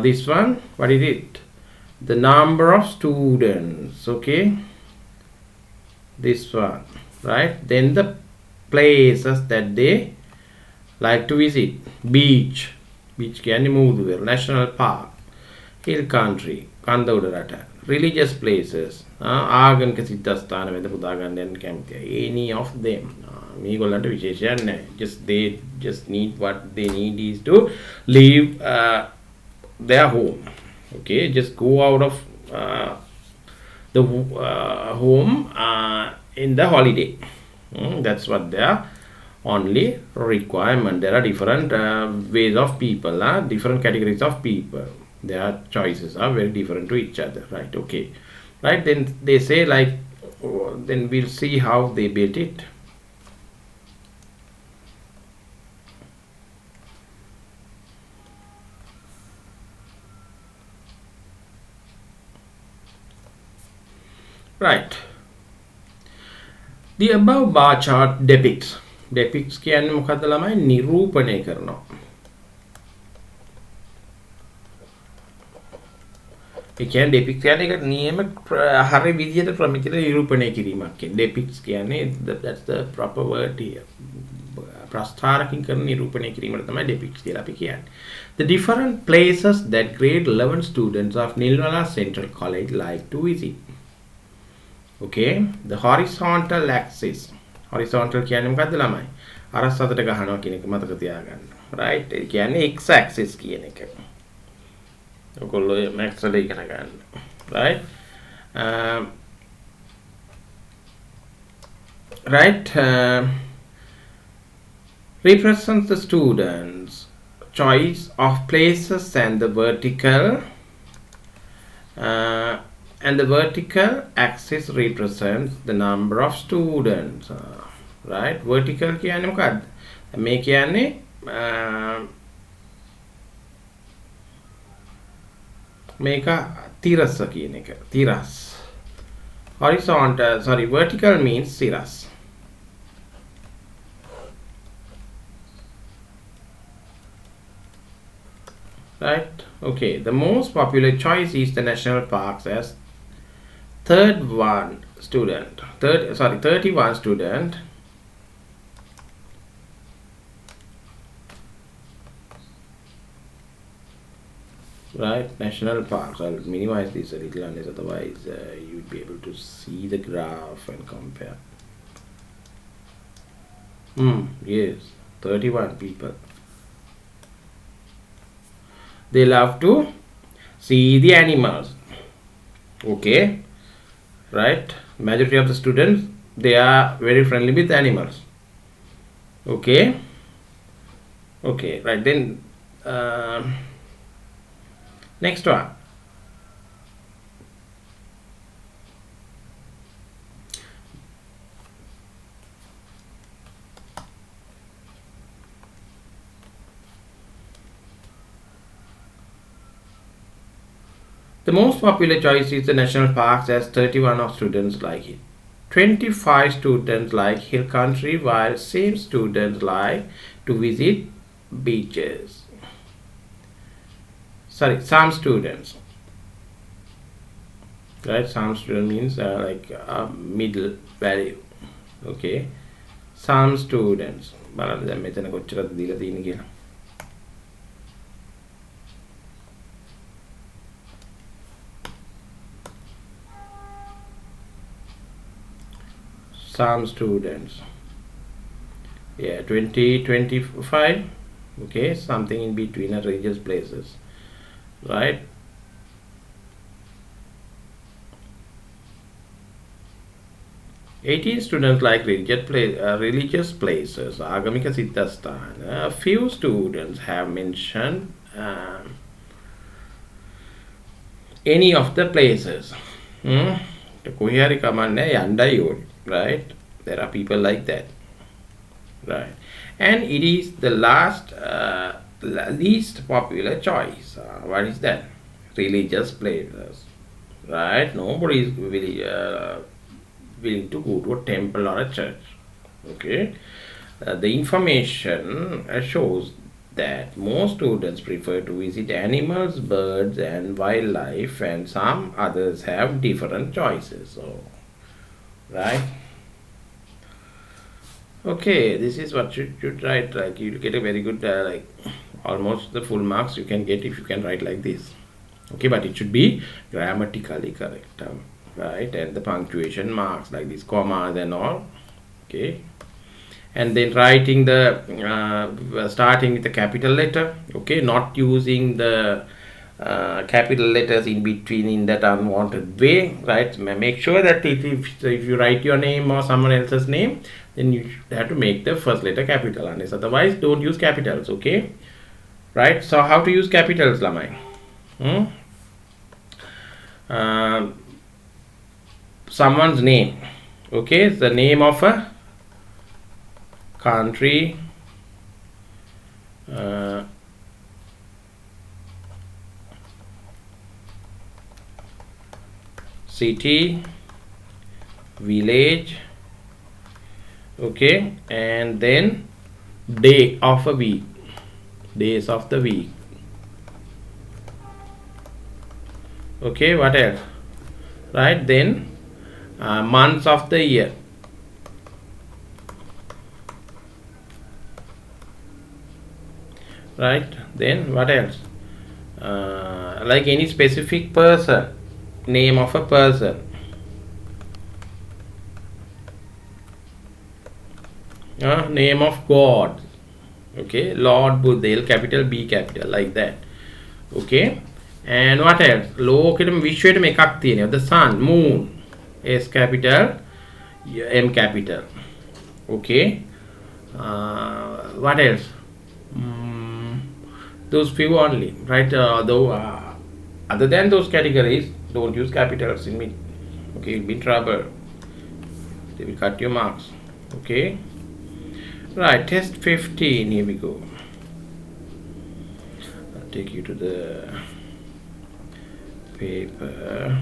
[SPEAKER 1] this one, what is it, the number of students. Okay, this one, right? Then the places that they like to visit: beach, කියන්නේ මූදුවර, national park, hill country, කන්ද උඩ රට, religious places, ආගමික සිද්ධාස්ථාන වෙද පුදා ගන්න යන කැමතියි. Any of them. මේගොල්ලන්ට විශේෂයක් නැහැ. They just need, what they need is to leave their home. Okay, just go out of the home in the holiday. That's what their only requirement. There are different ways of people, different categories of people. Their choices are very different to each other, right? Okay, right? Then they say like, then we'll see how they built it. Right. The above bar chart depicts කියන්නේ මොකද්ද ළමයි? නිරූපණය කරනවා. ඒ කියන්නේ depicts කියන්නේ ඒක නියම හරි විදියට ප්‍රමිතියට නිරූපණය කිරීමක් කියන්නේ. depicts කියන්නේ that's the proper word here. ප්‍රස්ථාරකින් කරන නිරූපණය කිරීමට තමයි depicts කියලා අපි කියන්නේ. The different places that grade 11 students of Nilwala Central College like to visit. Okay, the horizontal axis. Horizontal කියන්නේ මොකද්ද ළමයි? අරස් අතට ගහනවා කියන එක මතක තියාගන්න. right? ඒ කියන්නේ x axis කියන එක. ඔයගොල්ලෝ maths වල ඉගෙන ගන්න. right? Represents the students' choice of places and the vertical axis represents the number of students. Right? Vertical කියන්නේ මොකක්ද? මේ කියන්නේ මේක තිරස කියන එක. තිරස්. Horizontal, sorry, vertical means තිරස්. Right? Okay, the most popular choice is the national parks as 31 student. Right, national parks. I'll minimize this a little, unless otherwise you'd be able to see the graph and compare. Yes, 31 people. They love to see the animals. Okay, right? Majority of the students, they are very friendly with animals. Okay, right. Then next one. The most popular choice is the national parks, as 31 of students like it. 25 students like hill country, while same students like to visit beaches. Sorry, some students. Right, some student means like middle value. Okay, some students. බලන්න දැන් මෙතන කොච්චරද දීලා තියෙන්නේ කියලා. Some students, yeah, 20, 25. Okay, something in between are religious places, right? 18 students like religious places, Agamika Siddhasthana. A few students have mentioned any of the places. Right? There are people like that. Right. And it is the least popular choice. What is that? Religious places. Right? Nobody is willing to go to a temple or a church. Okay. The information shows that most students prefer to visit animals, birds, and wildlife, and some others have different choices. So, right? Okay, this is what you should write. Like you get a very good, like almost the full marks you can get if you can write like this. Okay, but it should be grammatically correct, right? And the punctuation marks like these commas and all. Okay, and then writing the starting with the capital letter. Okay, not using the capital letters in between in that unwanted way, right? Make sure that if you write your name or someone else's name, then you have to make the first letter capital, unless otherwise don't use capitals. Okay, right? So how to use capitals, Lamai? Someone's name. Okay, the name of a country, city, village. Okay, and then day of a week, days of the week. Okay, what else? Right, then months of the year. Right, then what else? Like any specific person, name of a person. Name of God. Okay, Lord Buddha, capital B capital, like that. Okay, and what else? Loketam Vishwetam ekak තියෙනවා. The sun, moon, S capital, M capital. Okay, what else? Those few only, right? Though other than those categories, don't use capitals in me. Okay, you'll be in trouble. They will cut your marks. Okay, right? Test 15. Here we go. I'll take you to the paper.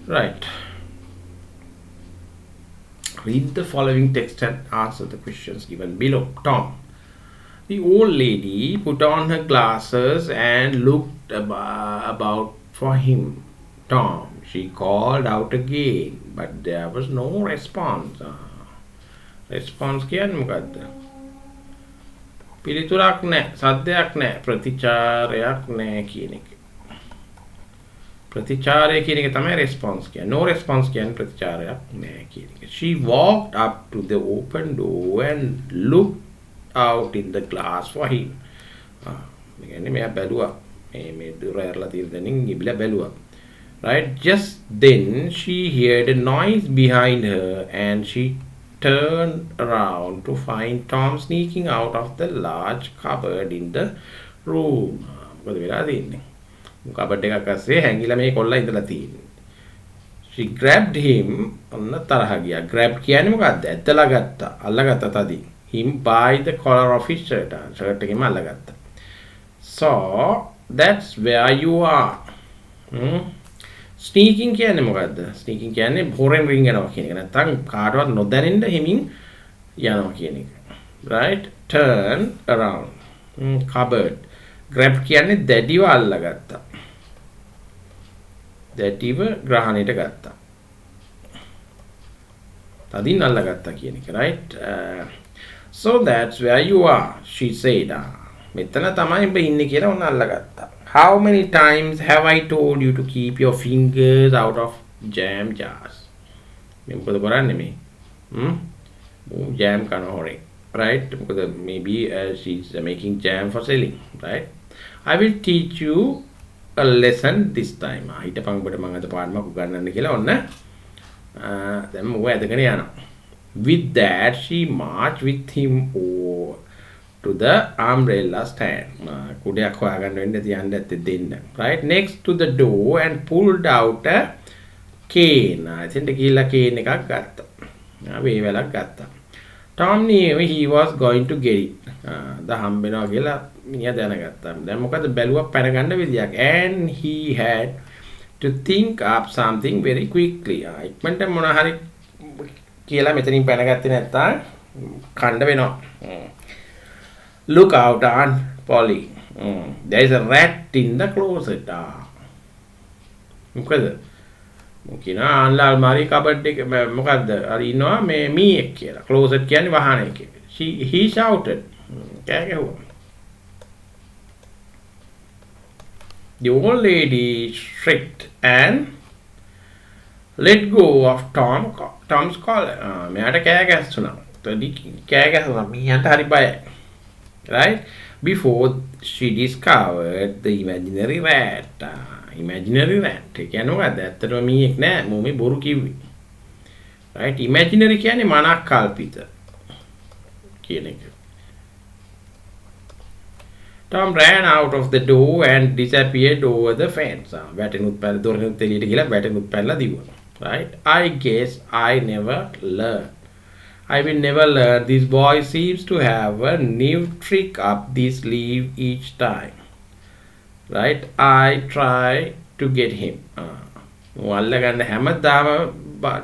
[SPEAKER 1] Right. Read the following text and answer the questions given below. Tom. The old lady put on her glasses and looked about for him. Tom. She called out again, but there was no response. Response කියන්නේ මොකද්ද? පිළිතුරක් නැහැ, සද්දයක් නැහැ, ප්‍රතිචාරයක් නැහැ කියන එක. ප්‍රතිචාරය කියන එක තමයි response කියන්නේ. No response කියන්නේ ප්‍රතිචාරයක් නැහැ කියන එක. She walked up to the open door and looked out in the glass for him. කියන්නේ මෙයා බැලුවා. මේ දුර ඇරලා තියෙන දෙනින් ඉබිලා බැලුවා. Right? Just then she heard a noise behind her and she turned around to find Tom sneaking out of the large cupboard in the room. මොකද වෙලා තියෙන්නේ? cupboard එකක් අස්සේ හැංගිලා මේ කොල්ලා ඉඳලා තියෙන්නේ. She grabbed him. ඔන්න තරහ ගියා. grab කියන්නේ මොකද්ද? ඇත්තලා ගත්තා. අල්ලගත්තා තදින්. Him by the collar of his shirt. shirt එකෙම අල්ලගත්තා. So that's where you are. Sneaking කියන්නේ මොකද්ද? Sneaking කියන්නේ හොරෙන් රින්ගනවා කියන එක. නැත්නම් කාටවත් නොදැනෙන්න හිමින් යනවා කියන එක. Right? Turn around. Cupboard. Grab කියන්නේ දැඩිව අල්ලගත්තා. දැඩිව ග්‍රහණයට ගත්තා. තදින් අල්ලගත්තා කියන එක. Right? So that's where you are, she said. මෙතන තමයි ඔබ ඉන්නේ කියලා ඔන්න අල්ලගත්තා. How many times have I told you to keep your fingers out of jam jars? මේ මොකද කරන්නේ මේ? Jam කරන හොරේ. Right? මොකද maybe she's making jam for selling. Right? I will teach you a lesson this time. හිටපන් ඔබට මම අද පාඩමක් උගන්වන්න කියලා ඔන්න දැන් මොකද ඇදගෙන යනවා. With that she marched with him over to the umbrella stand. කුඩයක් හොයාගන්න වෙන්නේ තියන්න ඇත්තේ දෙන්න. Right next to the door and pulled out a cane. එතෙන්ට ගිහිල්ලා cane එකක් ගත්තා. වේවැලක් ගත්තා. Tom knew he was going to get it. හම්බ වෙනවා කියලා මිනිහා දැනගත්තා. දැන් මොකද බැලුවා පැන ගන්න විදියක්. And he had to think up something very quickly. ඉක්මනට මොන හරි කියලා මෙතනින් පැන ගත්තේ නැත්තම් කණ්ඩ වෙනවා. Look out, Aunt Polly. There is a rat in the closet. මොකද? මොකිනා අල්ලා අල්මාරි කබඩ් එක මොකද්ද? අර ඉන්නවා මේ මීයක් කියලා. closet කියන්නේ වහන එක. He shouted. කෑ ගැහුවා. The old lady shrieked and let go of Tom's collar. මෙයාට කෑ ගැස්සුණා. කෑ ගැස්සුණා. මීයන්ට හරි බයයි. Right? Before she discovered the imaginary rat. Imaginary rat. කියන්නේ මොකද්ද? ඇත්තටම මීයක් නෑ. මොමේ බොරු කිව්වේ. Right? Imaginary කියන්නේ මනක් කල්පිත කියන එක. Tom ran out of the door and disappeared over the fence. වැටෙනුත් පැල දොරෙනුත් එළියට ගිහලා වැටෙනුත් පැනලා දිව්වා. Right? I guess I will never learn. This boy seems to have a new trick up this sleeve each time. Right? I try to get him. අල්ලගන්න හැමදාම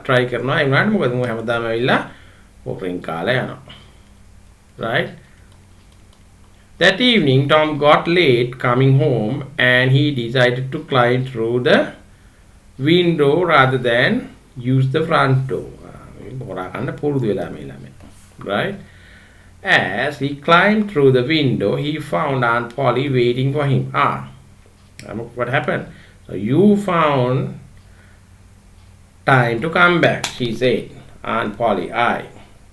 [SPEAKER 1] try කරනවා. ඒ වුණාට මොකද මම හැමදාම ඇවිල්ලා පොරින් කාලා යනවා. Right? That evening, Tom got late coming home and he decided to climb through the window rather than use the front door. Right? As he climbed through the window, he found Aunt Polly waiting for him. What happened? So you found time to come back, she said. Aunt Polly,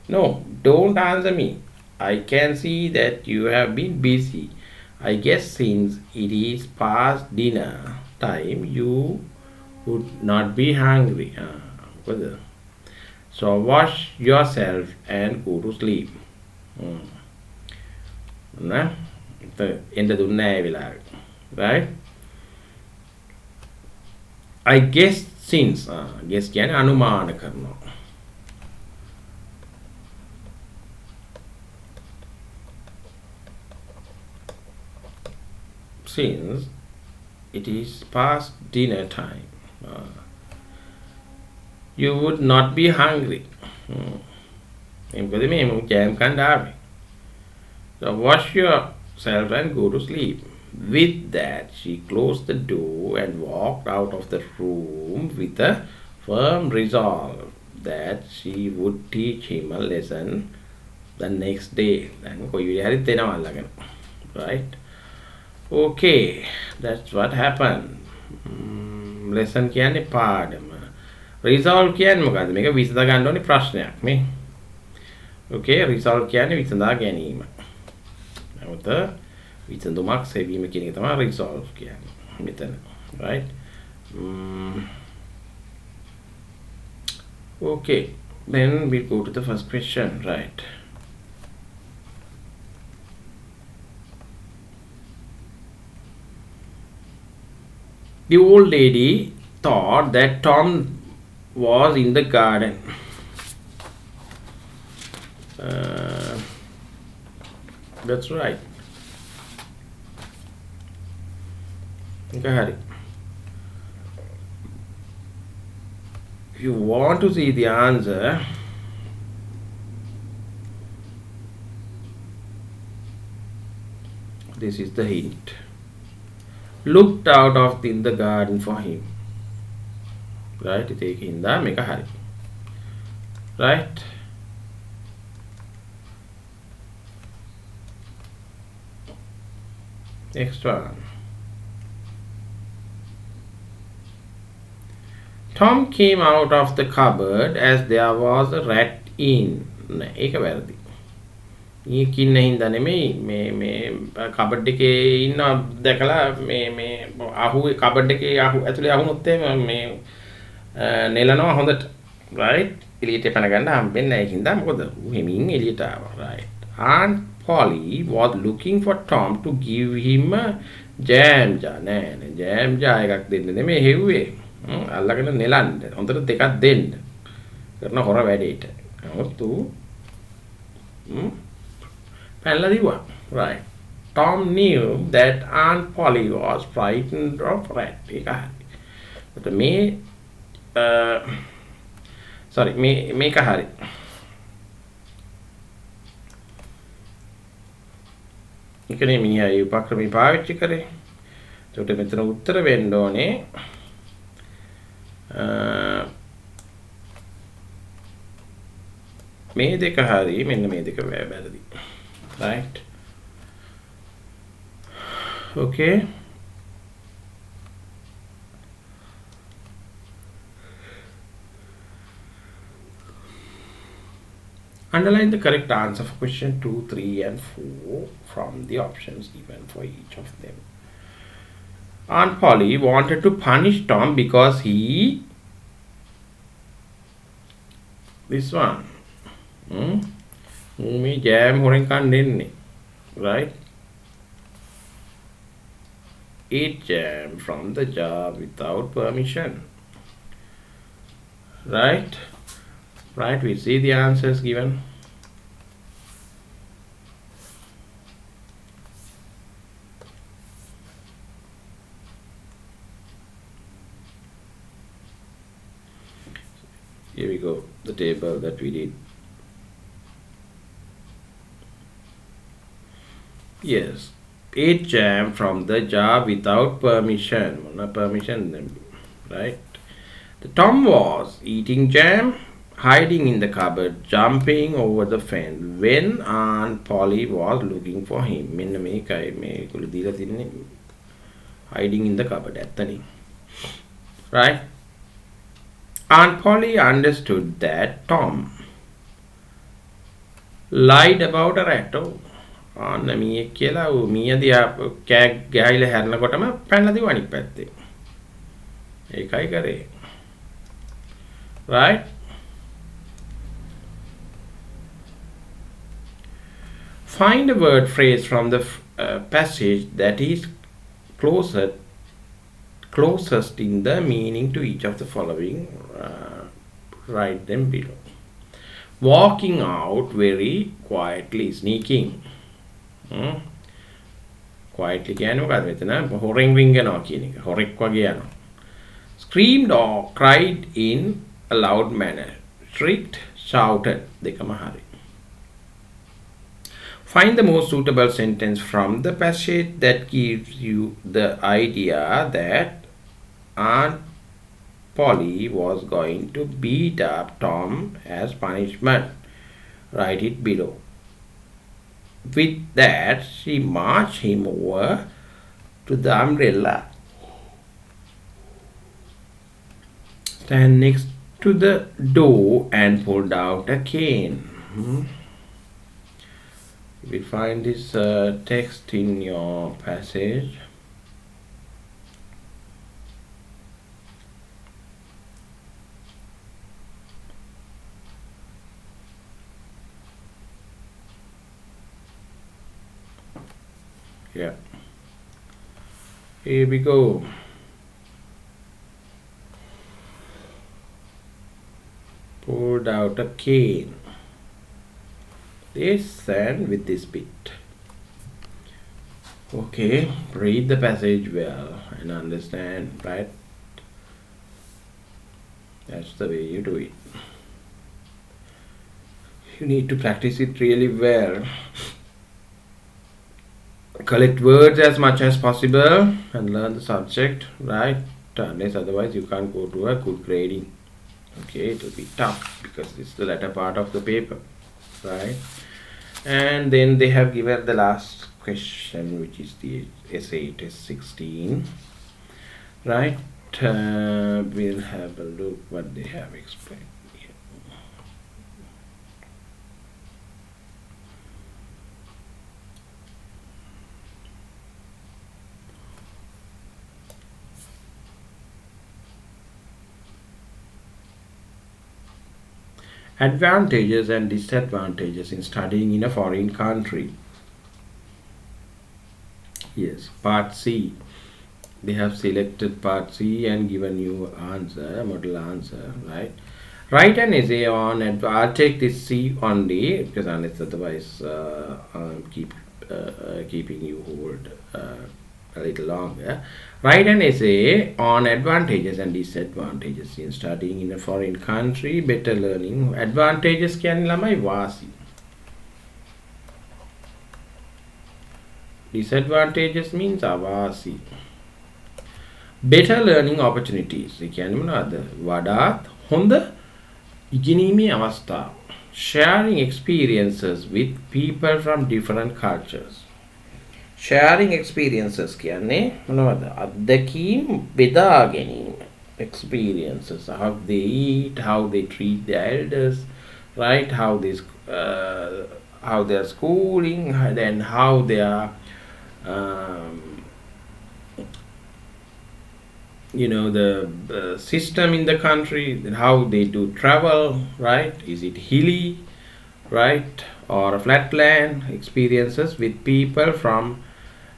[SPEAKER 1] no, don't answer me. I can see that you have been busy. I guess since it is past dinner time, you would not be hungry. So wash yourself and go to sleep. Right? I guess since guess කියන්නේ අනුමාන කරනවා. Since it is past dinner time, you would not be hungry. So wash yourself and go to sleep. With that, she closed the door and walked out of the room with a firm resolve that she would teach him a lesson the next day. Right? Okay, that's what happened. Lesson කියන්නේ පාඩම. Resolve කියන්නේ මොකද්ද? මේක විසඳා ගන්න ඕනේ ප්‍රශ්නයක් නේ. Okay, resolve කියන්නේ විසඳා ගැනීම. නැවත විසඳුමක් සෙවීම කියන එක තමයි resolve කියන්නේ. මෙතන. Right? Okay, then we'll go to the first question, right? The old lady thought that Tom was in the garden. That's right. Go ahead. If you want to see the answer, this is the hint. Looked out of in the garden for him. Right? Take in the make a hurry. Right? Next one. Tom came out of the cupboard as there was a rat in. ඒක වැරදි. ඊක ඉන්න හින්දා නෙමෙයි මේ cupboard එකේ ඉන්න දැකලා මේ අහුවේ කබඩ් එකේ ඇතුලේ අහුනොත් එහෙම මේ නෙලනවා හොඳට right? එළියට පැන ගන්න හම්බෙන්නේ නැහැ හින්දා මොකද හිමින් එළියට ආවා, right? Aunt Polly was looking for Tom to give him a jam jar. නෑ jam jar එකක් දෙන්න නෙමෙයි හෙව්වේ. අල්ලගෙන නෙලන්න. හොඳට දෙකක් දෙන්න. කරන හොර වැඩේට. නමුත් ඌ පැනලා දිව්වා, right? Tom knew that Aunt Polly was frightened of rat. ඒක හරි. but මේ sorry මේක හරි. ඒකනේ මිනිහා ඒ උපක්‍රමී පාවිච්චි කරේ. ඒකට මෙතන උත්තර වෙන්න ඕනේ මේ දෙක හරි මෙන්න මේ දෙක වැරදි. right? okay. Underline the correct answer for question 2, 3 and 4 from the options given for each of them. Aunt Polly wanted to punish Tom because he this one me jam horen kan denne, right? Eat jam from the jar without permission, right? Right, we see the answers given. Here we go, the table that we did. Yes, ate jam from the jar without permission. No permission, right? The Tom was eating jam, hiding in the cupboard, jumping over the fence when Aunt Polly was looking for him. මෙන්න මේකයි මේගොල්ලෝ දීලා තින්නේ hiding in the cupboard ඇත්තනේ. right? Aunt Polly understood that Tom lied about a rat. ආන්න මීයක් කියලා මීයා දිහා කෑග් ගහයිලා හැරෙනකොටම පැනලා දිව අනිත් පැත්තේ. ඒකයි කරේ. right? Find a word phrase from the passage that is closest in the meaning to each of the following. Write them below. Walking out very quietly, sneaking. Quietly කියන්නේ මොකක්ද මෙතන හොරෙන් වින්ගනවා කියන එක. හොරෙක් වගේ යනවා. Screamed or cried in a loud manner. Shrieked, shouted. දෙකම හරි. Find the most suitable sentence from the passage that gives you the idea that Aunt Polly was going to beat up Tom as punishment. Write it below. With that, she marched him over to the umbrella. Stand next to the door and pulled out a cane. You will find this text in your passage. Yeah. Here we go. Pulled out a cane. This and with this bit. Okay, read the passage well and understand, right? That's the way you do it. You need to practice it really well. Collect words as much as possible and learn the subject, right? Unless otherwise you can't go to a good grading. Okay, it will be tough because it's the latter part of the paper, right? And then they have given the last question, which is the essay test 16, right? We'll have a look what they have explained here. Advantages and disadvantages in studying in a foreign country. Yes, part C. They have selected part C and given you answer, model answer, right? Write an essay on, and I'll take this C only because otherwise I'm keeping you hold a little longer. Write an essay on advantages and disadvantages in studying in a foreign country, better learning. Advantages කියන්නේ ළමයි වාසි. Disadvantages means අවාසි. Better learning opportunities. ඒ කියන්නේ මොනවද? වඩාත් හොඳ ඉගෙනීමේ අවස්ථා. Sharing experiences with people from different cultures. Sharing experiences කියන්නේ මොනවද? අත්දැකීම් බෙදා ගැනීම. Experiences, how they eat, how they treat their elders, right? How they are schooling, then how they are the system in the country, how they do travel, right? Is it hilly, right, or a flatland? Experiences with people from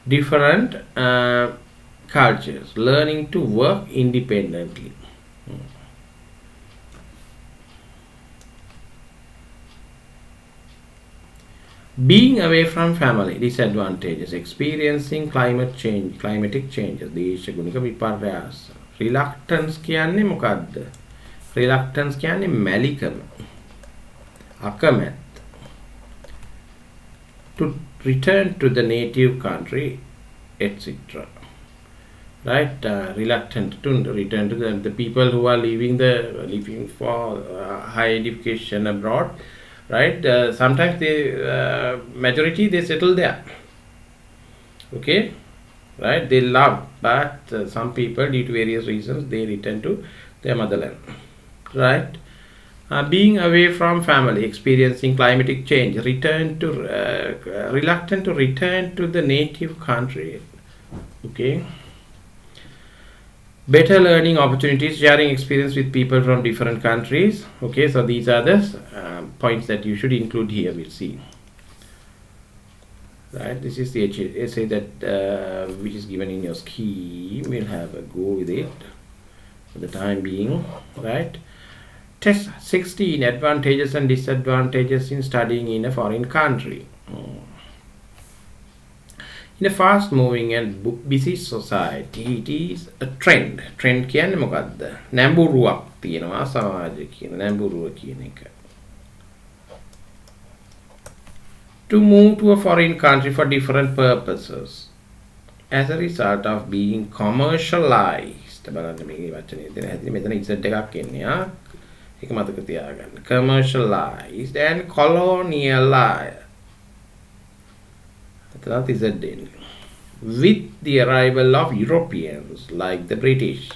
[SPEAKER 1] different cultures, learning to work independently. Being away from family, disadvantages, experiencing climatic changes, දේශගුණික විපර්යාස. Reluctance කියන්නේ මොකද්ද? Reluctance කියන්නේ මැලිකම, අකමැත්ත. To return to the native country, etc. Right? Reluctant to return to the people who are living for higher education abroad. Right? Sometimes majority they settle there. Okay, right? They love, but some people, due to various reasons, they return to their motherland. Right? Being away from family, experiencing climatic change, reluctant to return to the native country. Okay. Better learning opportunities, sharing experience with people from different countries. Okay, so these are the points that you should include here. We'll see. Right, this is the essay that which is given in your scheme. We'll have a go with it for the time being. Right. Test 16: advantages and disadvantages in studying in a foreign country. In a fast-moving and busy society, it is a trend. Trend කියන්නේ මොකද්ද? නැඹුරුවක් තියෙනවා සමාජයේ කියන නැඹුරුව කියන එක. To move to a foreign country for different purposes as a result of being commercialized. බලන්න මේ වචනේ දෙන හැටි මෙතන ඉසෙට් එකක් එන්නේ ආ. ඒක මතක තියාගන්න. Commercialized and colonialized. That is a deal. With the arrival of Europeans like the British.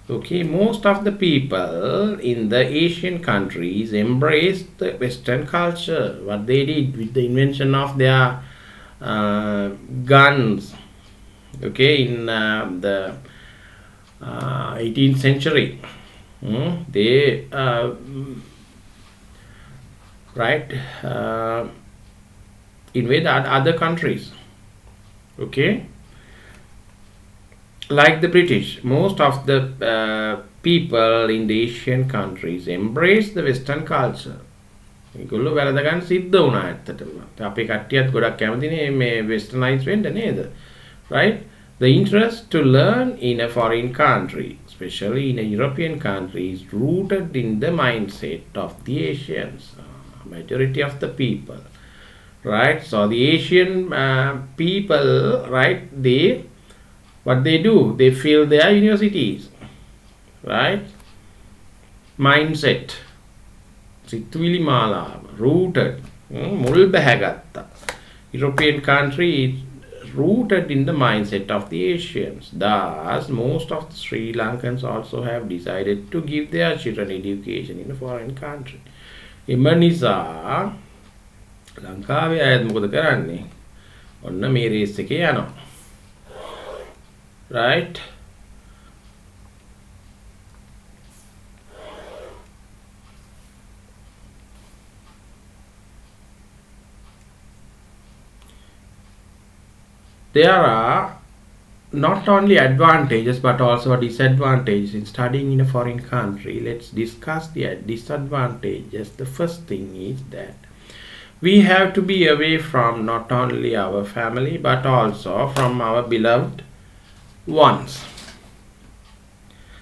[SPEAKER 1] Okay, most of the people in the Asian countries embraced the Western culture. What they did with the invention of their guns, okay, in the 18th century, they invade other countries. Okay, like the British, most of the people in the Asian countries embrace the Western culture. ඒගොල්ලෝ වැරද ගන්න සිද්ධ වුණා ඇත්තටම. අපේ කට්ටියත් ගොඩක් කැමතිනේ මේ වෙස්ටර්නයිස් වෙන්න නේද? Right? The interest to learn in a foreign country, especially in a European country, is rooted in the mindset of the Asians, majority of the people. Right, so the Asian people, right, what they do, they fill their universities, right? Mindset, සිතුවිලි මාලාව, rooted, මුල් බැහැගත්තා. European country is rooted in the mindset of the Asians. Thus, most of the Sri Lankans also have decided to give their children education in a foreign country. එම නිසා ලංකාවේ අයත් මොකද කරන්නේ? ඔන්න මේ රේස් එකේ යනවා. Right? there are not only advantages but also disadvantages in studying in a foreign country. Let's discuss the disadvantages. The first thing is that we have to be away from not only our family but also from our beloved ones,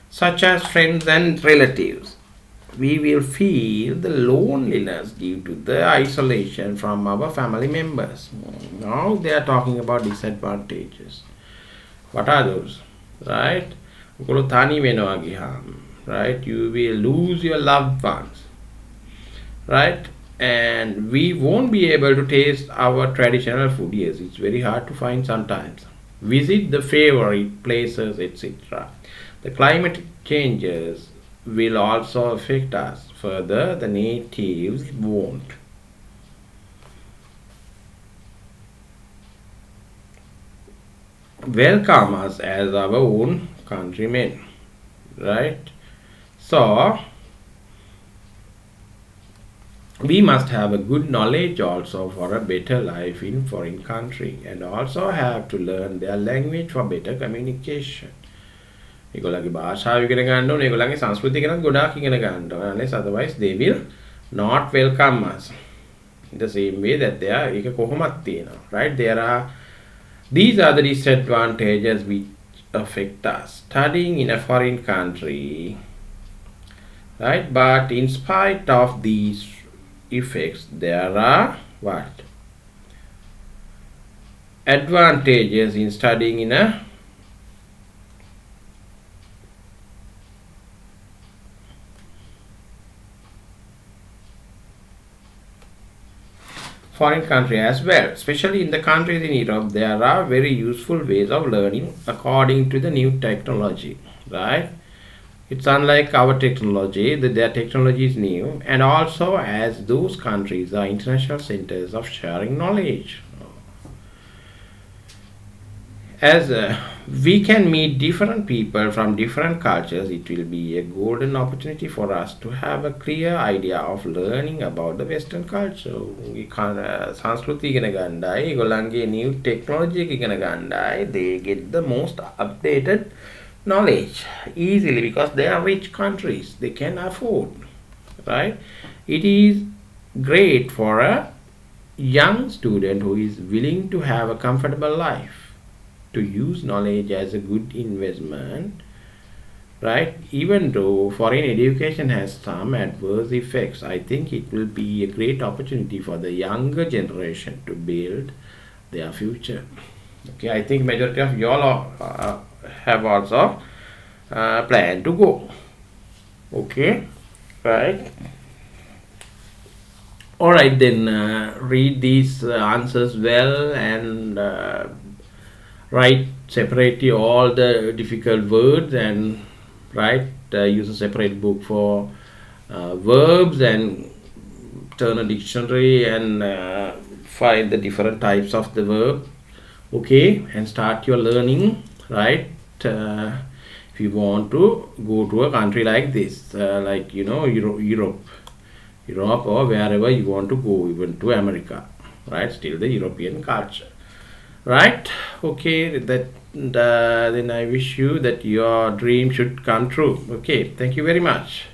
[SPEAKER 1] such as friends and relatives. We will feel the loneliness due to the isolation from our family members. Now they are talking about disadvantages. What are those? Right? Right? You will lose your loved ones. Right? And we won't be able to taste our traditional food. Yes, it's very hard to find sometimes. Visit the favorite places, etc. The climate changes will also affect us. Further, the natives won't welcome us as our own countrymen, right? So we must have a good knowledge also for a better life in foreign country, and also have to learn their language for better communication. ඒගොල්ලන්ගේ භාෂාව ඉගෙන ගන්න ඕනේ, ඒගොල්ලන්ගේ සංස්කෘතිය ගැන ගොඩාක් ඉගෙන ගන්න ඕනේ. Unless otherwise they will not welcome us in the same way that they are. ඒක කොහොමත් තියෙනවා, right? These are the disadvantages which affect us studying in a foreign country, right? But in spite of these effects, there are what? Advantages in studying in a foreign country as well. Especially in the countries in Europe, there are very useful ways of learning according to the new technology, right? It's unlike our technology, that their technology is new, and also as those countries are international centers of sharing knowledge. As we can meet different people from different cultures, it will be a golden opportunity for us to have a clear idea of learning about the Western culture. Sanskruti ඉගෙන ගන්නයි, ඒගොල්ලන්ගේ new technology ඉගෙන ගන්නයි, they get the most updated knowledge easily because they are rich countries. They can afford, right? It is great for a young student who is willing to have a comfortable life to use knowledge as a good investment, right? Even though foreign education has some adverse effects, I think it will be a great opportunity for the younger generation to build their future. Okay, I think majority of y'all have also planned to go. Okay, right? All right, then read these answers well and write separately all the difficult words, and use a separate book for verbs, and turn a dictionary and find the different types of the verb. Okay, and start your learning, right? If you want to go to a country like this, like Europe, or wherever you want to go, even to America, right? Still the European culture. Right? Okay, then I wish you that your dream should come true. Okay, thank you very much.